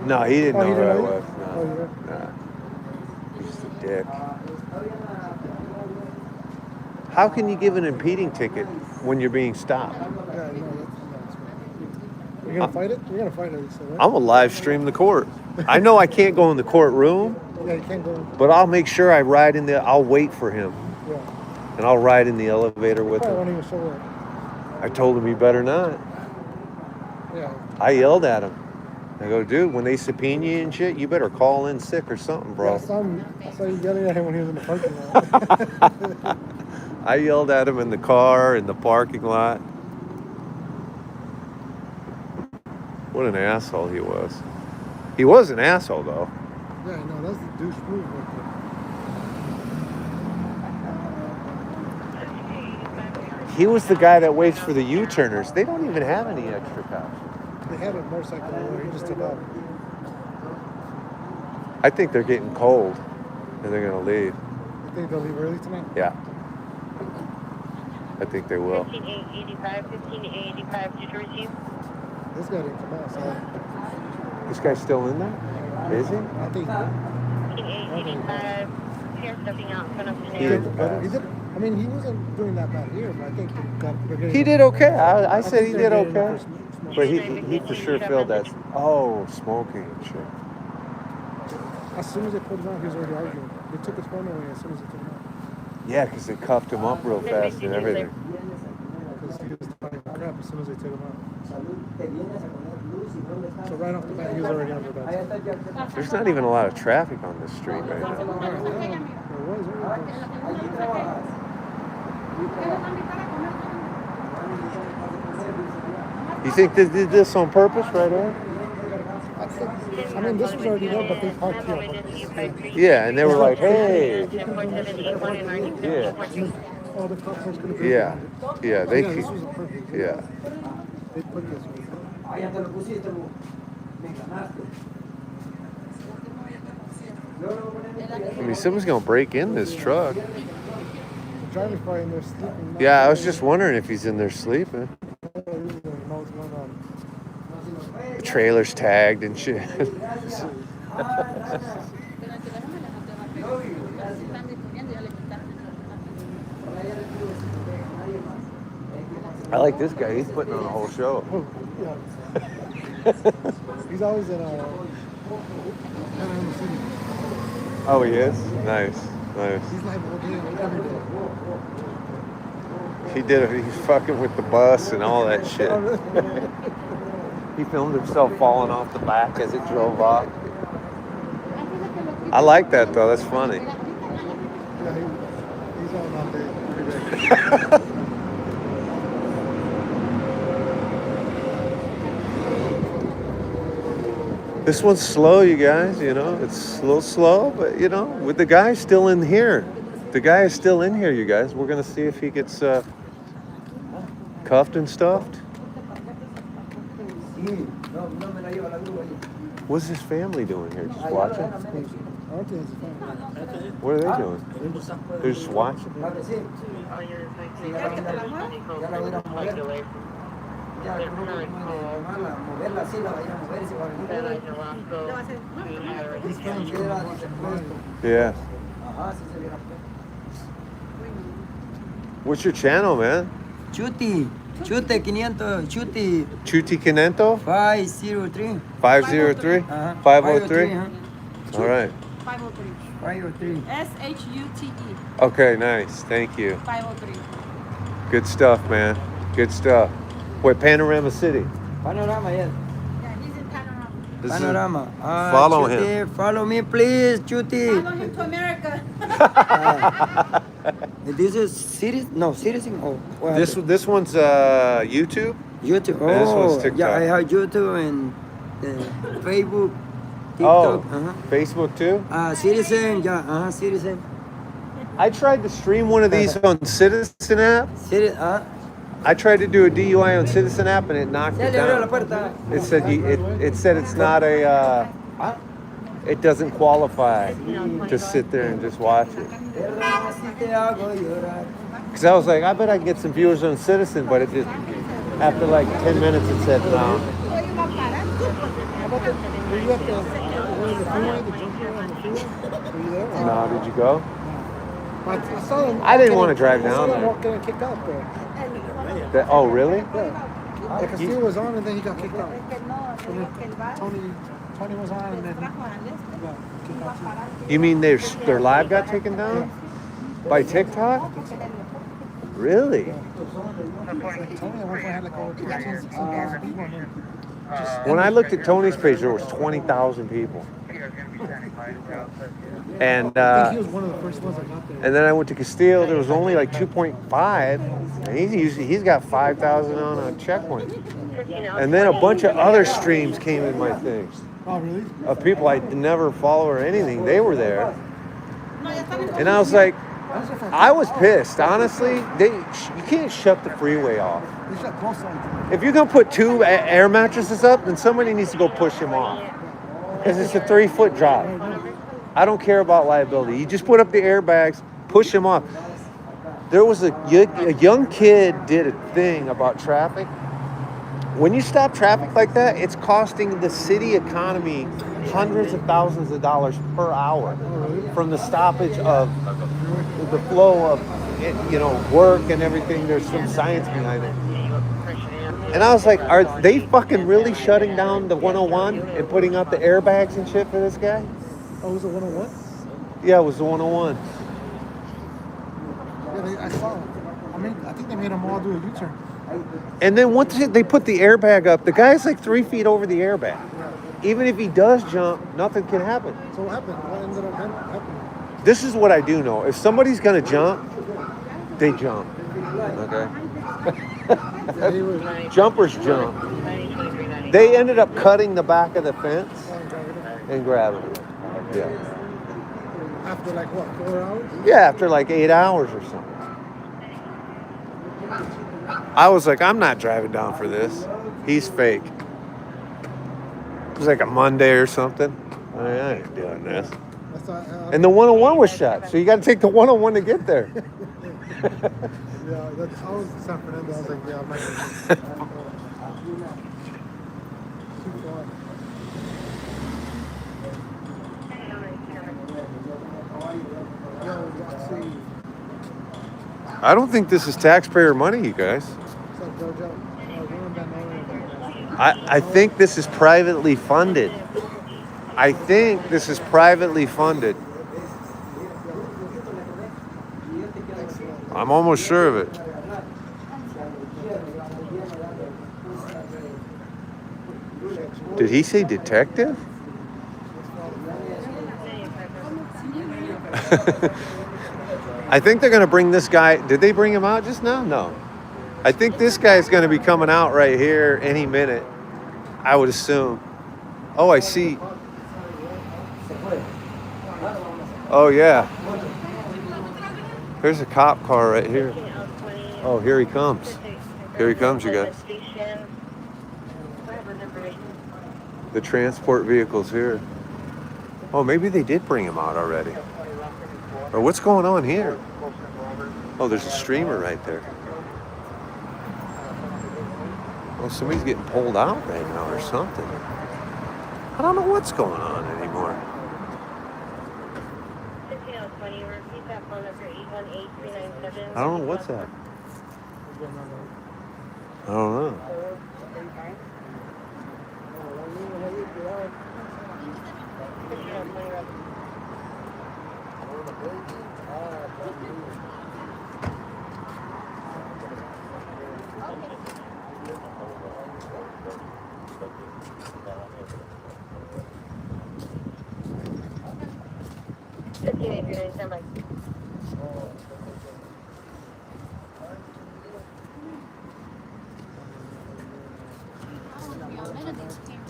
No, he didn't Oh, know he who didn't I know you? was. Oh, you No. were? Nah. He's just a dick. How can you give an impeding ticket when you're being stopped? Yeah, no, that's You're gonna fight it? You're gonna fight it, you said, right? I'm gonna live stream the court. I know I can't go in the courtroom, Yeah, you can't go. but I'll make sure I ride in the. I'll wait for him, Yeah. and I'll ride in the elevator with Probably him. won't even show up. I told him he better not. Yeah. I yelled at him. I go, dude, when they subpoena you and shit, you better call in sick or something, Yeah, bro. I saw you yelling at him when he was in the parking lot. I yelled at him in the car, in the parking lot. What an asshole he was. He was an asshole, though. Yeah, no, that's the douche move right there. He was the guy that waits for the U-turners. They don't even have any extra cops. They had a motorcycle over. He just took off. I think they're getting cold, and they're gonna leave. You think they'll leave early tonight? Yeah, I think they will. 1585, did you receive? This guy didn't come out. So This guy's still in there? Is he? I think 1585, here stepping out in front of He Panera. did the pass. he did. I mean, he wasn't doing that bad here, but I think they're getting. He did okay. I said he think did they're getting okay. enough smoke. But he for sure filled that. Oh, smoking and shit. As soon as they pulled him out, he was already arguing. They took his phone away as soon as they took him out. Yeah, because they cuffed him up real fast and everything. Because he was talking crap as soon as they took him out. So right off the bat, he was already under that. There's not even a lot of traffic on this street right now. There was already. You think they did this on purpose right here? I mean, this was already there, but they parked here. Yeah, and they were like, hey. Yeah. Oh, the cop was gonna Yeah. Yeah, they this keep. was a perfect. Yeah. They put this one. I mean, someone's going to break in this truck. The driver's probably in there sleeping. Yeah, I was just wondering if he's in there sleeping. The trailer's tagged and shit. I like this guy. He's putting on a whole show. Oh, yeah. He's always in Panama City. Oh, he is? Nice. Nice. He's like all day, every day. He did it. He's fucking with the bus and all that shit. He filmed himself falling off the back as it drove off. I like that though. That's funny. Yeah, he's on all day, every day. This one's slow, you guys. You know, it's a little slow, but you know, with the guy still in here. The guy is still in here, you guys. We're gonna see if he gets cuffed and stuffed. What's his family doing here? Just watching? I don't think it's fine. What are they doing? They're just watching. Yeah. What's your channel, man? Chuti 500, Chuti Chuti Kinento? 503. 503? Uh-huh. 503? huh? All right. 503. 503. SHUTE. Okay, nice. Thank you. 503. Good stuff, man. Good stuff. What, Panorama City? Panorama, yes. Yeah, he's in Panorama. This is- Panorama. Follow Chuti, him. Follow me, please, Chuti. Follow him to America. This is citizen? No, citizen. Oh, what This happened? this one's YouTube. YouTube. and this one's Oh, TikTok. yeah, I have YouTube and Facebook, Oh, TikTok. Facebook too. Citizen, yeah, citizen. I tried to stream one of these on Citizen app. Citizen, I tried to do a DUI on Citizen app and it knocked Ya it le abrió la down. puerta. It said it said it's not a it doesn't qualify to sit there and just watch it. Si te hago llorar. Because I was like, I bet I can get some viewers on Citizen, but it just after like 10 minutes it said no. How about were you at the freeway, the junkyard on the freeway? Were you there? No, did you go? I saw him. I didn't walking want to in- drive I saw down him there. walking and kicked out there. Oh, really? Yeah. The Castillo was on and then he got kicked out. And then Tony was on and then he got kicked out too. You mean their live got taken down by TikTok? Really? Tony at one point had like over 15,000, 16,000 people on there. When I looked at Tony's page, there was 20,000 people. And I think he was one of the first ones that got there. and then I went to Castile. There was only like 2.5. And he's got 5,000 on a checkpoint. And then a bunch of other streams came in my thing Oh, really? of people I never follow or anything. They were there, and I was like, I was pissed, honestly. You can't shut the freeway off. They shut both sides. If you're gonna put two air mattresses up, then somebody needs to go push him off. Because it's a 3-foot drop. I don't care about liability. You just put up the airbags, push him off. There was a young kid did a thing about traffic. When you stop traffic like that, it's costing the city economy hundreds of thousands of dollars per hour from the stoppage of the flow of, work and everything. There's some science behind it. And I was like, are they fucking really shutting down the 101 and putting out the airbags and shit for this guy? Oh, was it 101? Yeah, it was the 101. Yeah, I saw it. I think they made them all do a U-turn. And then once they put the airbag up, the guy's like 3 feet over the airbag. Even if he does jump, nothing can happen. So what happened? What ended up happening? This is what I do know. If somebody's gonna jump, they jump. Okay? Jumpers jump. They ended up cutting the back of the fence and grabbing it. Yeah. After like what, 4 hours? Yeah, after like 8 hours or something. I was like, I'm not driving down for this. He's fake. It was like a Monday or something. I ain't doing this. And the 101 was shut, so you got to take the 101 to get there. Yeah, I was in San Fernando. I was like, yeah, I'm not going too far. Yo, Roxy. I don't think this is taxpayer money, you guys. What's up, Jojo? I think this is privately funded. I'm almost sure of it. Did he say detective? I think they're going to bring this guy. Did they bring him out just now? No. I think this guy's going to be coming out right here any minute, I would assume. Oh, I see. Oh, yeah. There's a cop car right here. Oh, here he comes. Here he comes, you guys. The transport vehicle's here. Oh, maybe they did bring him out already. Or what's going on here? Oh, there's a streamer right there. Oh, somebody's getting pulled out right now or something. I don't know what's going on anymore. I don't know what's that. I don't know.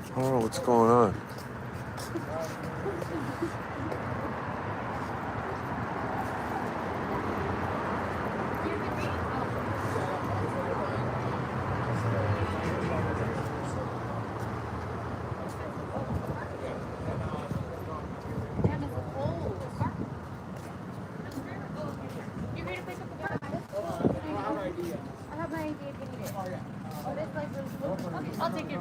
I don't know what's going on. I'll take it.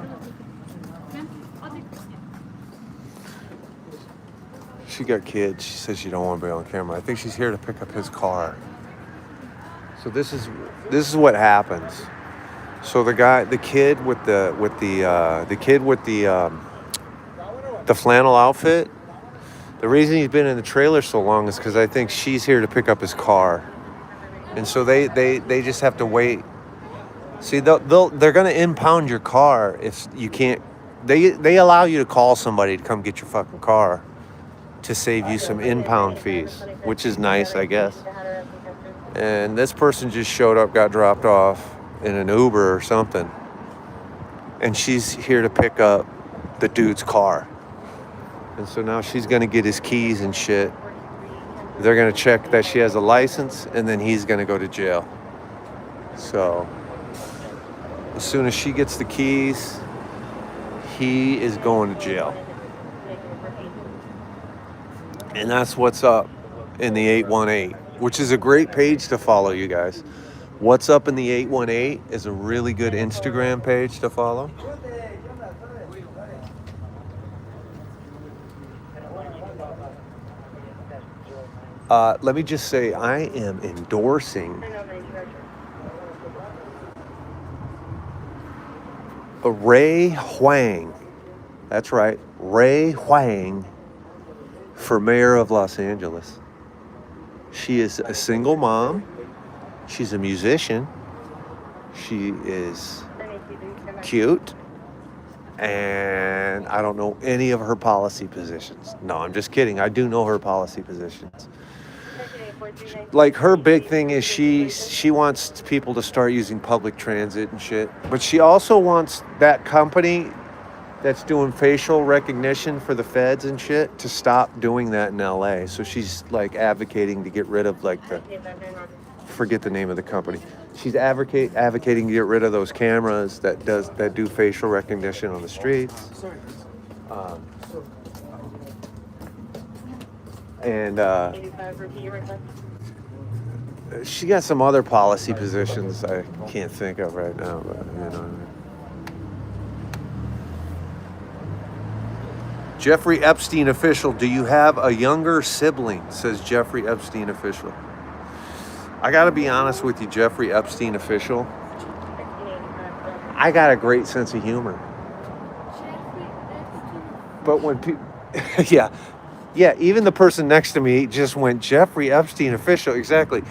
She got kids. She says she don't want to be on camera. I think she's here to pick up his car. So this is what happens. So the kid with the flannel outfit. The reason he's been in the trailer so long is because I think she's here to pick up his car, and so they just have to wait. See, they're gonna impound your car if you can't. They allow you to call somebody to come get your fucking car to save you some impound fees, which is nice, I guess. And this person just showed up, got dropped off in an Uber or something, and she's here to pick up the dude's car. And so now she's gonna get his keys and shit They're going to check that she has a license, and then he's going to go to jail. So as soon as she gets the keys, he is going to jail. And that's what's up in the 818, which is a great page to follow, you guys. What's up in the 818 is a really good Instagram page to follow. Let me just say, I am endorsing Ray Huang. That's right, Ray Huang for mayor of Los Angeles. She is a single mom. She's a musician. She is cute. And I don't know any of her policy positions. No, I'm just kidding. I do know her policy positions. Like, her big thing is she wants people to start using public transit and shit. But she also wants that company that's doing facial recognition for the feds and shit to stop doing that in LA. So she's like advocating to get rid of like forget the name of the company. She's advocating to get rid of those cameras that do facial recognition on the streets. And she got some other policy positions I can't think of right now, but you know what I mean. Jeffrey Epstein official, do you have a younger sibling? Says Jeffrey Epstein official. I gotta be honest with you, Jeffrey Epstein official. I got a great sense of humor. But when people, yeah, even the person next to me just went Jeffrey Epstein official, exactly.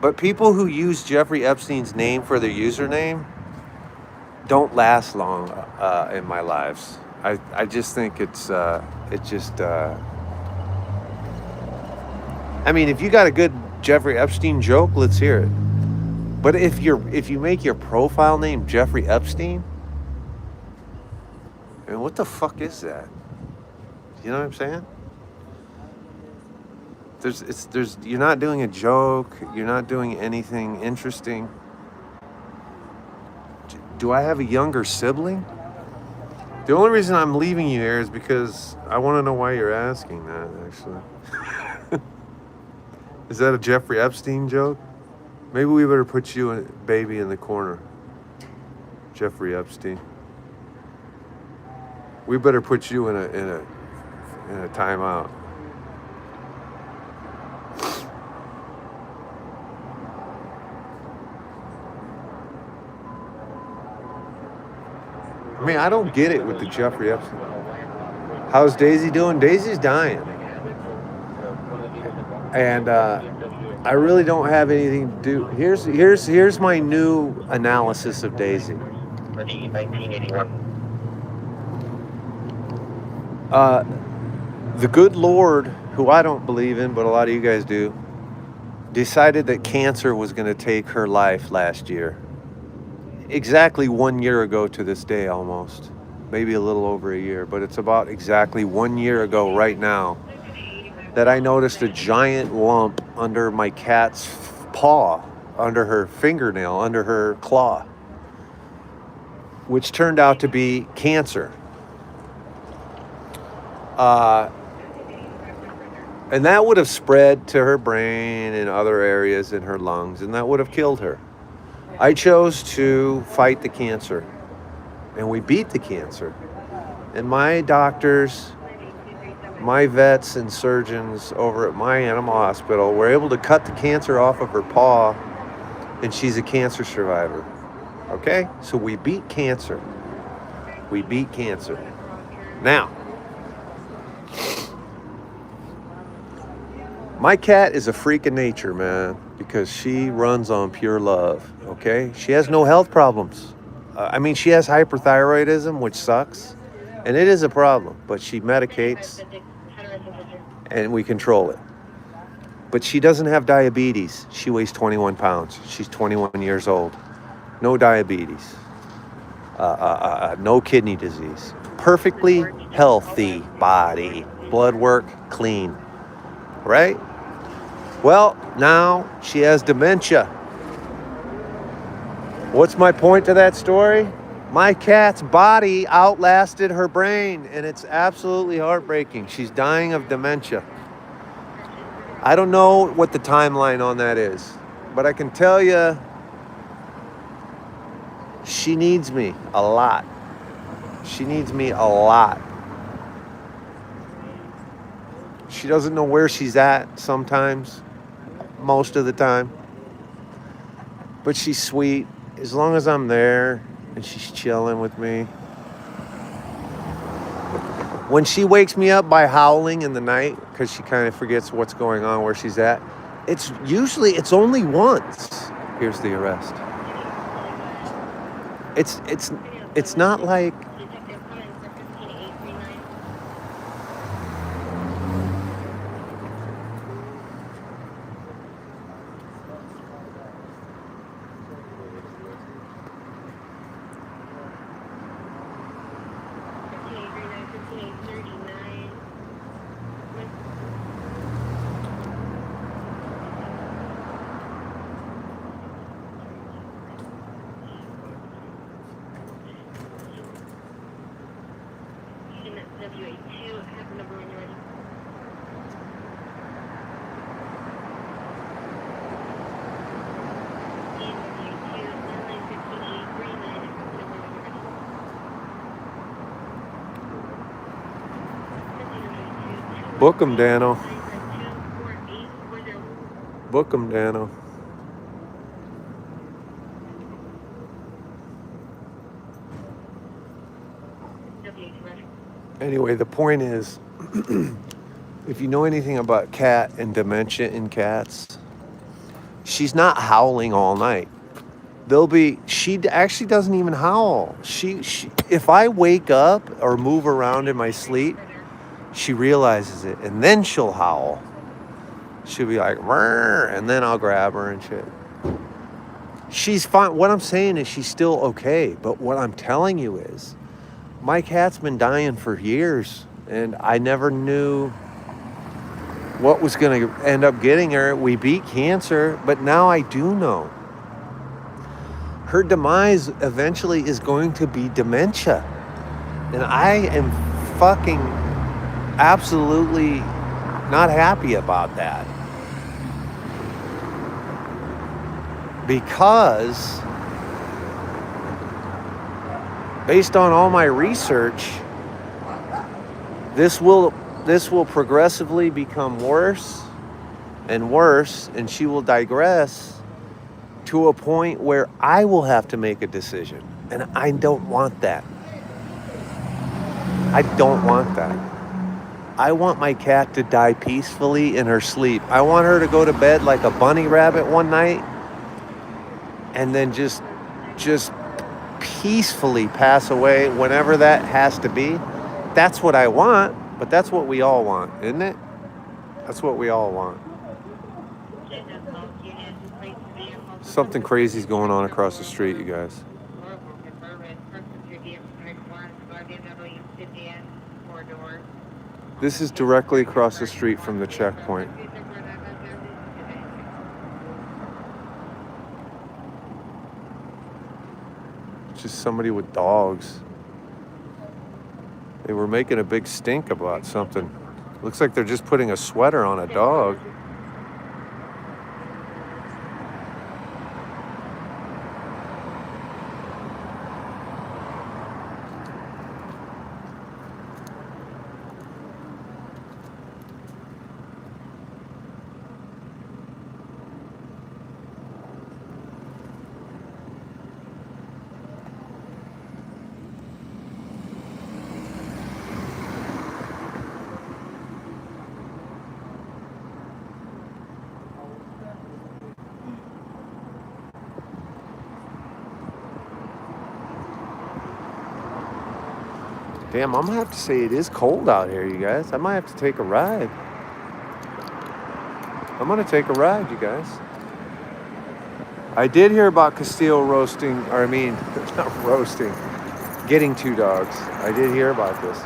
But people who use Jeffrey Epstein's name for their username don't last long in my lives. I just think I mean, if you got a good Jeffrey Epstein joke, let's hear it. But if you make your profile name Jeffrey Epstein, I mean, what the fuck is that? You know what I'm saying? You're not doing a joke. You're not doing anything interesting. Do I have a younger sibling? The only reason I'm leaving you here is because I want to know why you're asking that, actually. Is that a Jeffrey Epstein joke? Maybe we better put you, baby, in the corner. Jeffrey Epstein. We better put you in a timeout. I mean, I don't get it with the Jeffrey Epstein. How's Daisy doing? Daisy's dying. And I really don't have anything to do. Here's my new analysis of Daisy. The good Lord, who I don't believe in, but a lot of you guys do, decided that cancer was going to take her life last year. Exactly 1 year ago to this day, almost. Maybe a little over a year, but it's about exactly 1 year ago right now that I noticed a giant lump under my cat's paw, under her fingernail, under her claw, which turned out to be cancer. And that would have spread to her brain and other areas in her lungs, and that would have killed her. I chose to fight the cancer, and we beat the cancer. And my doctors, my vets and surgeons over at my animal hospital were able to cut the cancer off of her paw, and she's a cancer survivor. Okay? So we beat cancer. We beat cancer. Now, my cat is a freak of nature, man, because she runs on pure love, okay? She has no health problems. I mean, she has hyperthyroidism, which sucks, and it is a problem, but she medicates, and we control it. But she doesn't have diabetes. She weighs 21 pounds. She's 21 years old. No diabetes. No kidney disease. Perfectly healthy body. Blood work, clean. Right? Well, now she has dementia. What's my point to that story? My cat's body outlasted her brain, and it's absolutely heartbreaking. She's dying of dementia. I don't know what the timeline on that is, but I can tell you she needs me a lot. She needs me a lot. She doesn't know where she's at sometimes, most of the time. But she's sweet. As long as I'm there and she's chilling with me. When she wakes me up by howling in the night, because she kind of forgets what's going on, where she's at, it's only once. Here's the arrest. It's not like book 'em, Dano. Book 'em, Dano. Anyway, the point is, if you know anything about cat and dementia in cats, she's not howling all night. She actually doesn't even howl. She if I wake up or move around in my sleep, she realizes it, and then she'll howl. She'll be like, "Rrr," and then I'll grab her and shit. She's fine. What I'm saying is she's still okay, but what I'm telling you is my cat's been dying for years, and I never knew what was going to end up getting her. We beat cancer, but now I do know. Her demise eventually is going to be dementia. And I am fucking absolutely not happy about that. Because based on all my research, this will progressively become worse and worse, and she will digress to a point where I will have to make a decision. And I don't want that. I don't want that. I want my cat to die peacefully in her sleep. I want her to go to bed like a bunny rabbit one night and then just peacefully pass away whenever that has to be. That's what I want, but that's what we all want, isn't it? That's what we all want. Something crazy's going on across the street, you guys. This is directly across the street from the checkpoint. Just somebody with dogs. They were making a big stink about something. Looks like they're just putting a sweater on a dog. Damn, I'm gonna have to say it is cold out here, you guys. I might have to take a ride. I'm gonna take a ride, you guys. I did hear about Castillo not roasting, getting 2 dogs. I did hear about this.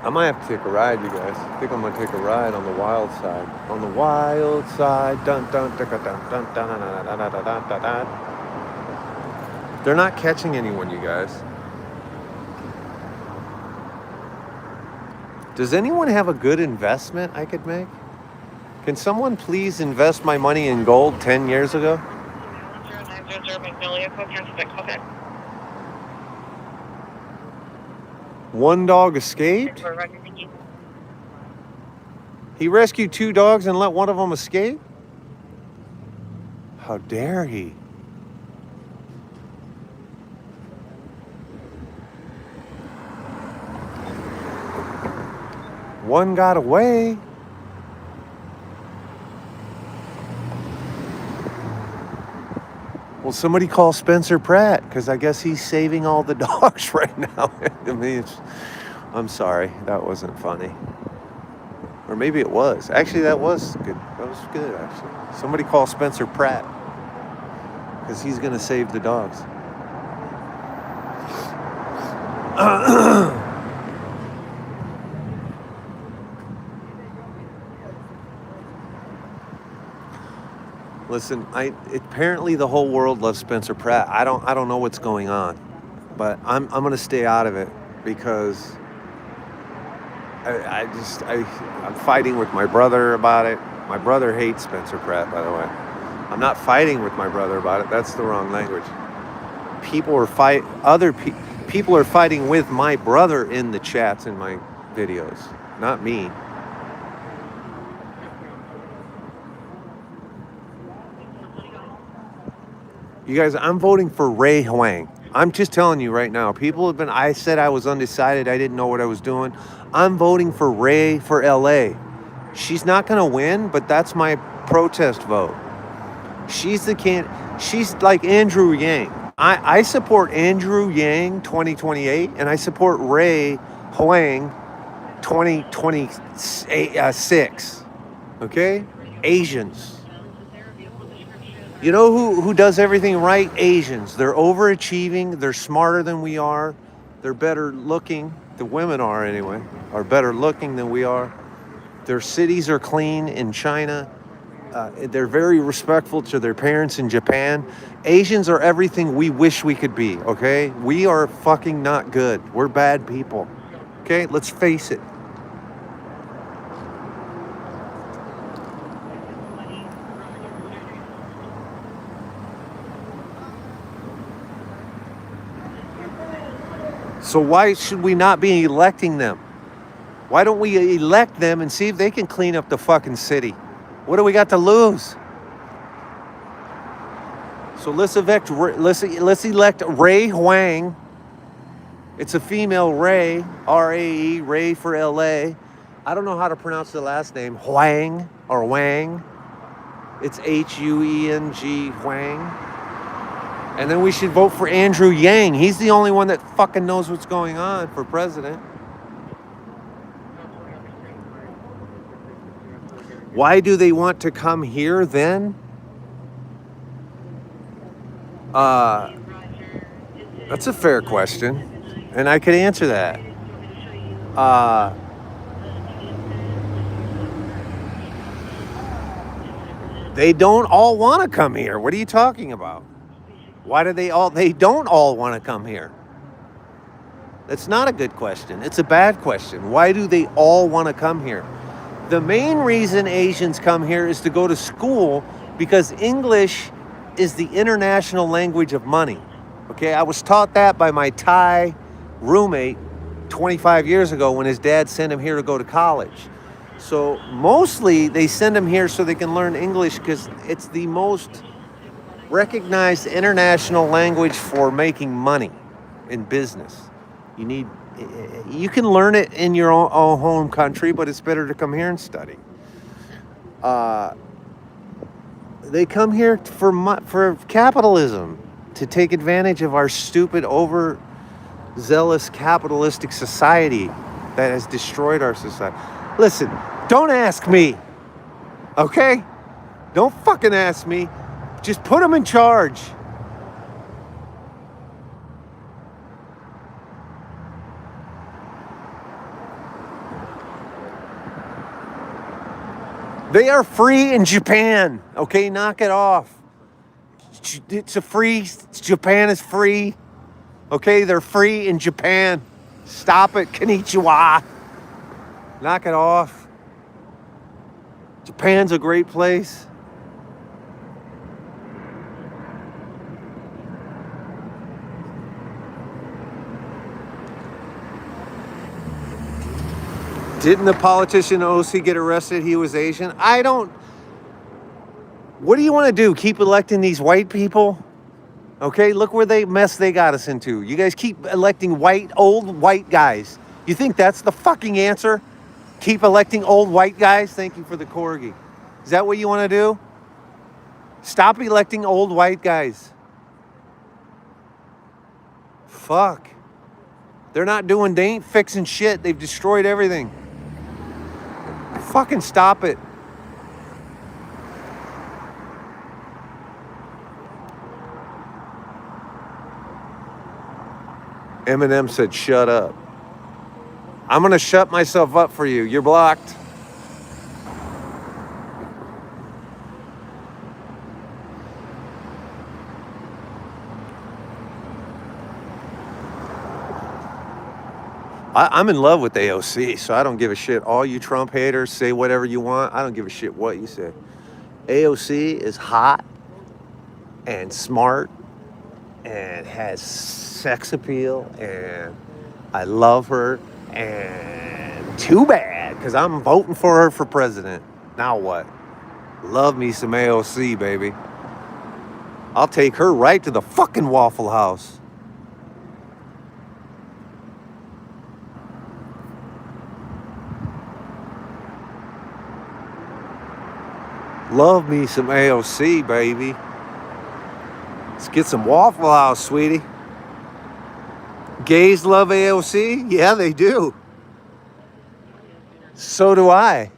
I might have to take a ride, you guys. I think I'm gonna take a ride on the wild side. On the wild side. Dun dun dun dun dun dun dun dun dun dun dun dun dun. They're not catching anyone, you guys. Does anyone have a good investment I could make? Can someone please invest my money in gold 10 years ago? 0900 Magnolia, Courthouse, okay. One dog escaped? We're ready to keep. He rescued 2 dogs and let one of them escape? How dare he? One got away. Well, somebody call Spencer Pratt, because I guess he's saving all the dogs right now. I mean, I'm sorry, that wasn't funny. Or maybe it was. Actually, that was good. That was good, actually. Somebody call Spencer Pratt, because he's going to save the dogs. Listen, apparently the whole world loves Spencer Pratt. I don't know what's going on, but I'm gonna stay out of it because I'm fighting with my brother about it. My brother hates Spencer Pratt, by the way. I'm not fighting with my brother about it. That's the wrong language. People are fighting with my brother in the chats in my videos, not me. You guys, I'm voting for Ray Huang. I'm just telling you right now. I said I was undecided. I didn't know what I was doing. I'm voting for Ray for LA. She's not going to win, but that's my protest vote. She's like Andrew Yang. I support Andrew Yang 2028, and I support Ray Huang 2026. Okay? Asians. You know who does everything right? Asians. They're overachieving. They're smarter than we are. They're better looking. The women are, anyway, are better looking than we are. Their cities are clean in China. They're very respectful to their parents in Japan. Asians are everything we wish we could be, okay? We are fucking not good. We're bad people. Okay? Let's face it. So why should we not be electing them? Why don't we elect them and see if they can clean up the fucking city? What do we got to lose? So let's elect Ray Huang. It's a female Ray, R-A-E, Ray for L-A. I don't know how to pronounce the last name, Huang or Wang. It's H-U-E-N-G, Huang. And then we should vote for Andrew Yang. He's the only one that fucking knows what's going on for president. Why do they want to come here then? That's a fair question. And I could answer that. They don't all want to come here. What are you talking about? Why do they don't all want to come here? That's not a good question. It's a bad question. Why do they all want to come here? The main reason Asians come here is to go to school because English is the international language of money. Okay, I was taught that by my Thai roommate 25 years ago when his dad sent him here to go to college. So mostly they send him here so they can learn English because it's the most recognized international language for making money in business. You can learn it in your own home country, but it's better to come here and study. They come here for capitalism, to take advantage of our stupid, overzealous capitalistic society that has destroyed our society. Listen, don't ask me, okay? Don't fucking ask me. Just put them in charge. They are free in Japan. Okay, knock it off. Japan is free. Okay, they're free in Japan. Stop it, konnichiwa. Knock it off. Japan's a great place. Didn't the politician OC get arrested? He was Asian. What do you want to do? Keep electing these white people? Okay, look where they got us into. You guys keep electing old white guys. You think that's the fucking answer? Keep electing old white guys? Thank you for the corgi. Is that what you want to do? Stop electing old white guys. Fuck. They ain't fixing shit. They've destroyed everything. Fucking stop it. Eminem said, shut up. I'm going to shut myself up for you. You're blocked. I'm in love with AOC, so I don't give a shit. All you Trump haters, say whatever you want. I don't give a shit what you say. AOC is hot and smart and has sex appeal, and I love her, and too bad, because I'm voting for her for president. Now what? Love me some AOC, baby. I'll take her right to the fucking Waffle House. Love me some AOC, baby. Let's get some Waffle House, sweetie. Gays love AOC? Yeah, they do. So do I.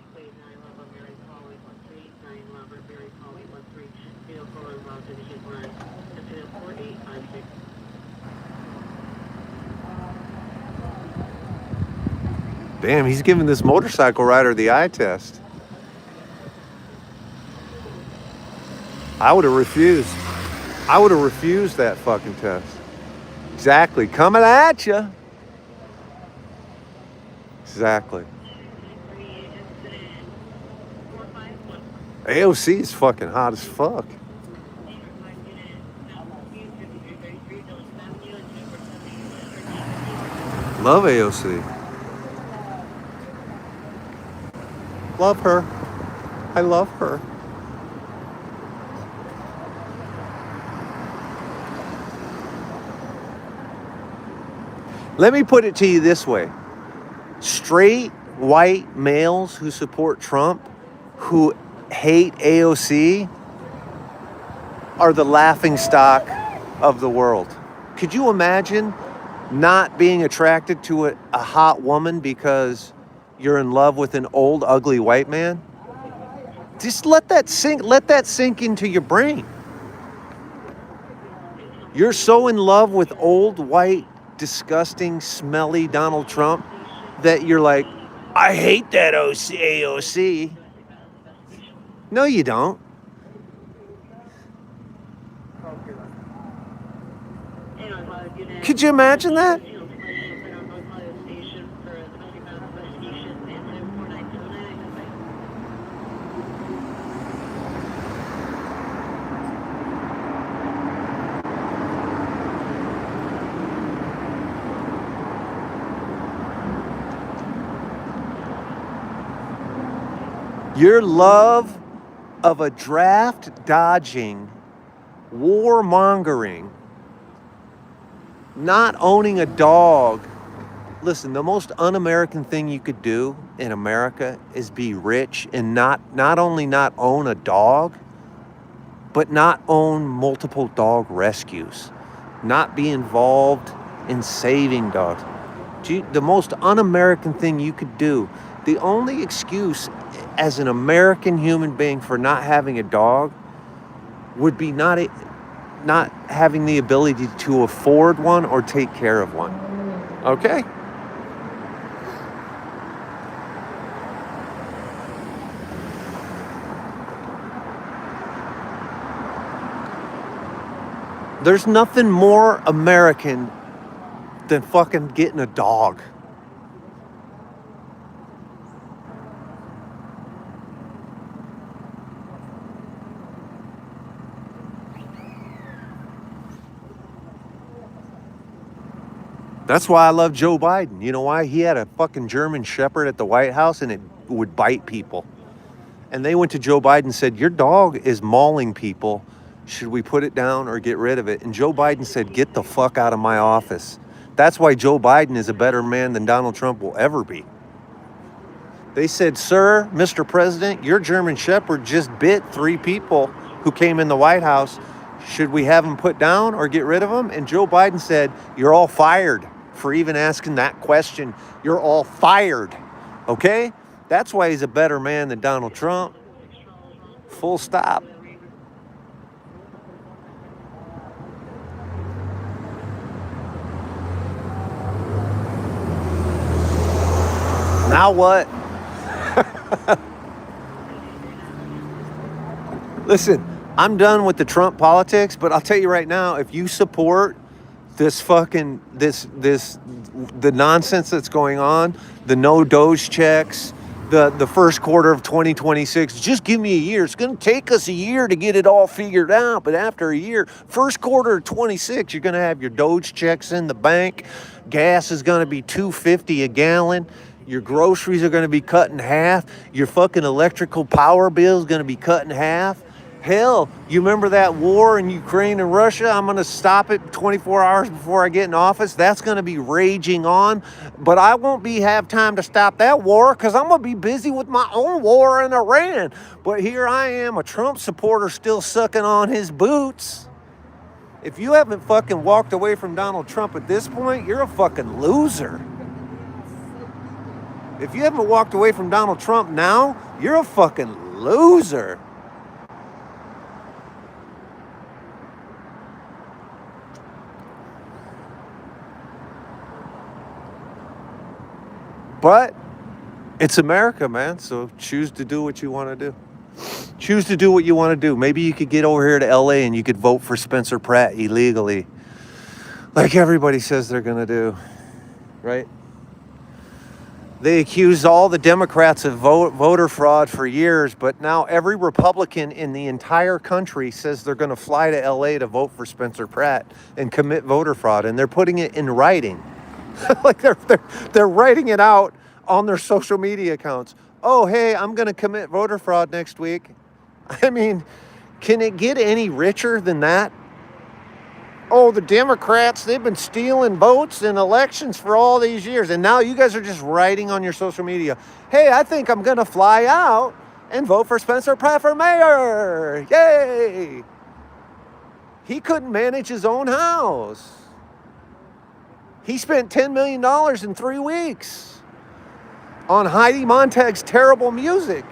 Damn, he's giving this motorcycle rider the eye test. I would have refused. I would have refused that fucking test. Exactly. Coming at you. Exactly. AOC is fucking hot as fuck. Love AOC. Love her. I love her. Let me put it to you this way. Straight white males who support Trump, who hate AOC, are the laughingstock of the world. Could you imagine not being attracted to a hot woman because you're in love with an old, ugly white man? Just let that sink into your brain. You're so in love with old, white, disgusting, smelly Donald Trump that you're like, I hate that AOC. No, you don't. Could you imagine that? Your love of a draft-dodging, warmongering, not owning a dog. Listen, the most un-American thing you could do in America is be rich and not only not own a dog, but not own multiple dog rescues, not be involved in saving dogs. The most un-American thing you could do, the only excuse as an American human being for not having a dog would be not having the ability to afford one or take care of one. Okay? There's nothing more American than fucking getting a dog. That's why I love Joe Biden. You know why? He had a fucking German Shepherd at the White House and it would bite people. And they went to Joe Biden and said, your dog is mauling people. Should we put it down or get rid of it? And Joe Biden said, get the fuck out of my office. That's why Joe Biden is a better man than Donald Trump will ever be. They said, sir, Mr. President, your German Shepherd just bit 3 people who came in the White House. Should we have him put down or get rid of him? And Joe Biden said, you're all fired for even asking that question. You're all fired. Okay? That's why he's a better man than Donald Trump. Full stop. Now what? Listen, I'm done with the Trump politics, but I'll tell you right now, if you support this fucking, the nonsense that's going on, the no Doge checks, the first quarter of 2026, just give me a year. It's going to take us a year to get it all figured out, but after a year, first quarter of 26, you're going to have your Doge checks in the bank. Gas is going to be $2.50 a gallon. Your groceries are going to be cut in half. Your fucking electrical power bill is going to be cut in half. Hell, you remember that war in Ukraine and Russia? I'm going to stop it 24 hours before I get in office. That's going to be raging on. But I won't have time to stop that war because I'm going to be busy with my own war in Iran. But here I am, a Trump supporter still sucking on his boots. If you haven't fucking walked away from Donald Trump at this point, you're a fucking loser. If you haven't walked away from Donald Trump now, you're a fucking loser. But it's America, man, so choose to do what you want to do. Choose to do what you want to do. Maybe you could get over here to LA and you could vote for Spencer Pratt illegally, like everybody says they're going to do, right? They accused all the Democrats of voter fraud for years, but now every Republican in the entire country says they're going to fly to LA to vote for Spencer Pratt and commit voter fraud, and they're putting it in writing. Like they're writing it out on their social media accounts. Oh, hey, I'm going to commit voter fraud next week. I mean, can it get any richer than that? Oh, the Democrats, they've been stealing votes in elections for all these years. And now you guys are just writing on your social media, hey, I think I'm going to fly out and vote for Spencer Pratt for mayor. Yay! He couldn't manage his own house. He spent $10 million in 3 weeks on Heidi Montag's terrible music.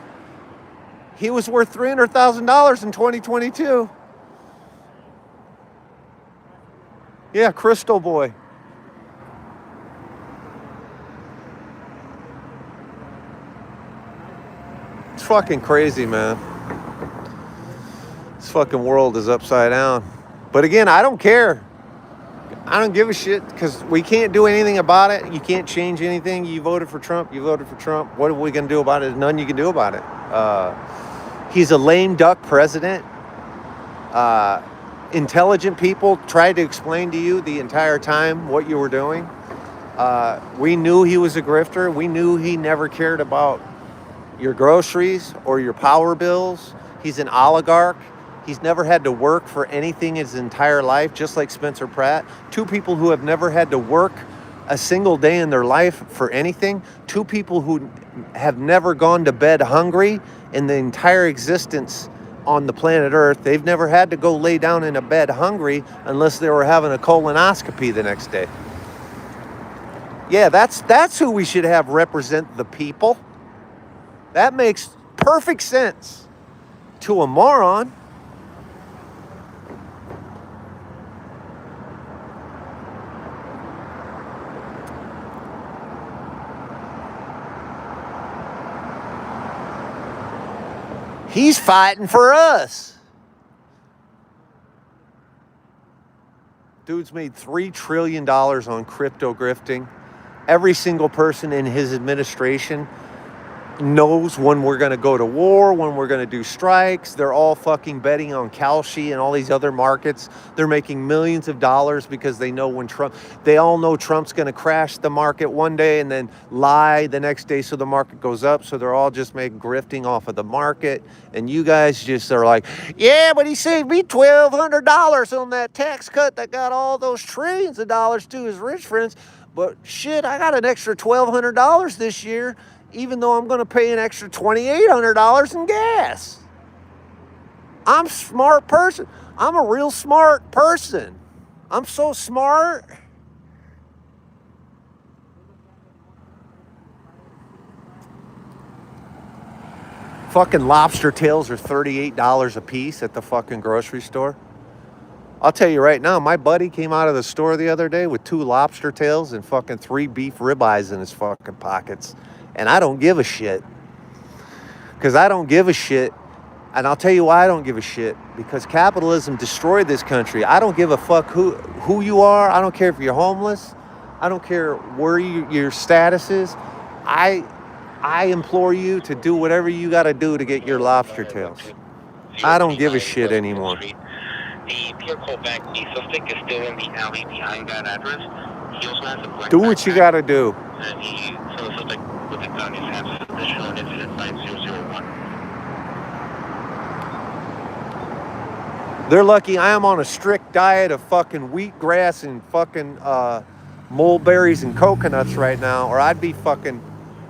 He was worth $300,000 in 2022. Yeah, Crystal Boy. It's fucking crazy, man. This fucking world is upside down. But again, I don't care. I don't give a shit because we can't do anything about it. You can't change anything. You voted for Trump. You voted for Trump. What are we going to do about it? There's nothing you can do about it. He's a lame duck president. Intelligent people tried to explain to you the entire time what you were doing. We knew he was a grifter. We knew he never cared about your groceries or your power bills. He's an oligarch. He's never had to work for anything his entire life, just like Spencer Pratt. 2 people who have never had to work a single day in their life for anything. 2 people who have never gone to bed hungry in the entire existence on the planet Earth. They've never had to go lay down in a bed hungry unless they were having a colonoscopy the next day. Yeah, that's who we should have represent the people. That makes perfect sense to a moron. He's fighting for us. Dude's made $3 trillion on crypto grifting. Every single person in his administration knows when we're going to go to war, when we're going to do strikes. They're all fucking betting on Kalshi and all these other markets. They're making millions of dollars because they know they all know Trump's going to crash the market one day and then lie the next day so the market goes up. So they're all just making grifting off of the market. And you guys just are like, yeah, but he saved me $1,200 on that tax cut that got all those trillions of dollars to his rich friends. But shit, I got an extra $1,200 this year, even though I'm going to pay an extra $2,800 in gas. I'm a smart person. I'm a real smart person. I'm so smart. Fucking lobster tails are $38 a piece at the fucking grocery store. I'll tell you right now, my buddy came out of the store the other day with 2 lobster tails and fucking 3 beef ribeyes in his fucking pockets. And I don't give a shit. Because I don't give a shit. And I'll tell you why I don't give a shit. Because capitalism destroyed this country. I don't give a fuck who you are. I don't care if you're homeless. I don't care where your status is. I implore you to do whatever you got to do to get your lobster tails. I don't give a shit anymore. The vehicle back, the suspect is still in the alley behind that address. He also has a black Do what you got to do. And so the suspect with the gun is has additional incident 9001. They're lucky I am on a strict diet of fucking wheatgrass and fucking mulberries and coconuts right now, or I'd be fucking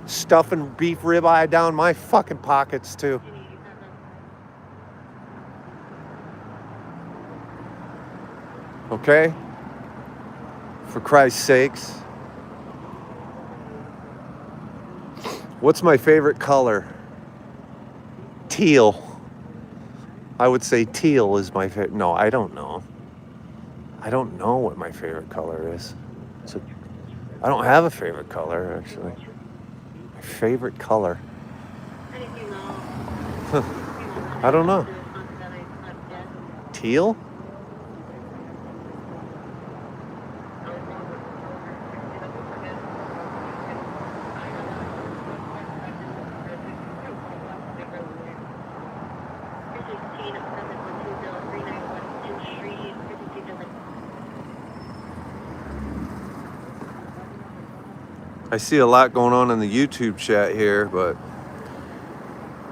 stuffing beef ribeye down my fucking pockets too. Okay? For Christ's sakes. What's my favorite color? Teal. I would say teal is my favorite. No, I don't know. I don't know what my favorite color is. I don't have a favorite color, actually. My favorite color. I don't know. Teal? I see a lot going on in the YouTube chat here, but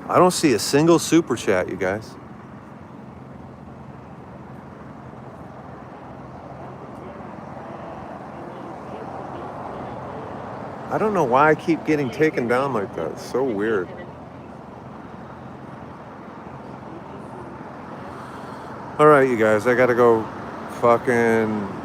I don't see a single super chat, you guys. I don't know why I keep getting taken down like that. It's so weird. All right, you guys, I gotta go fucking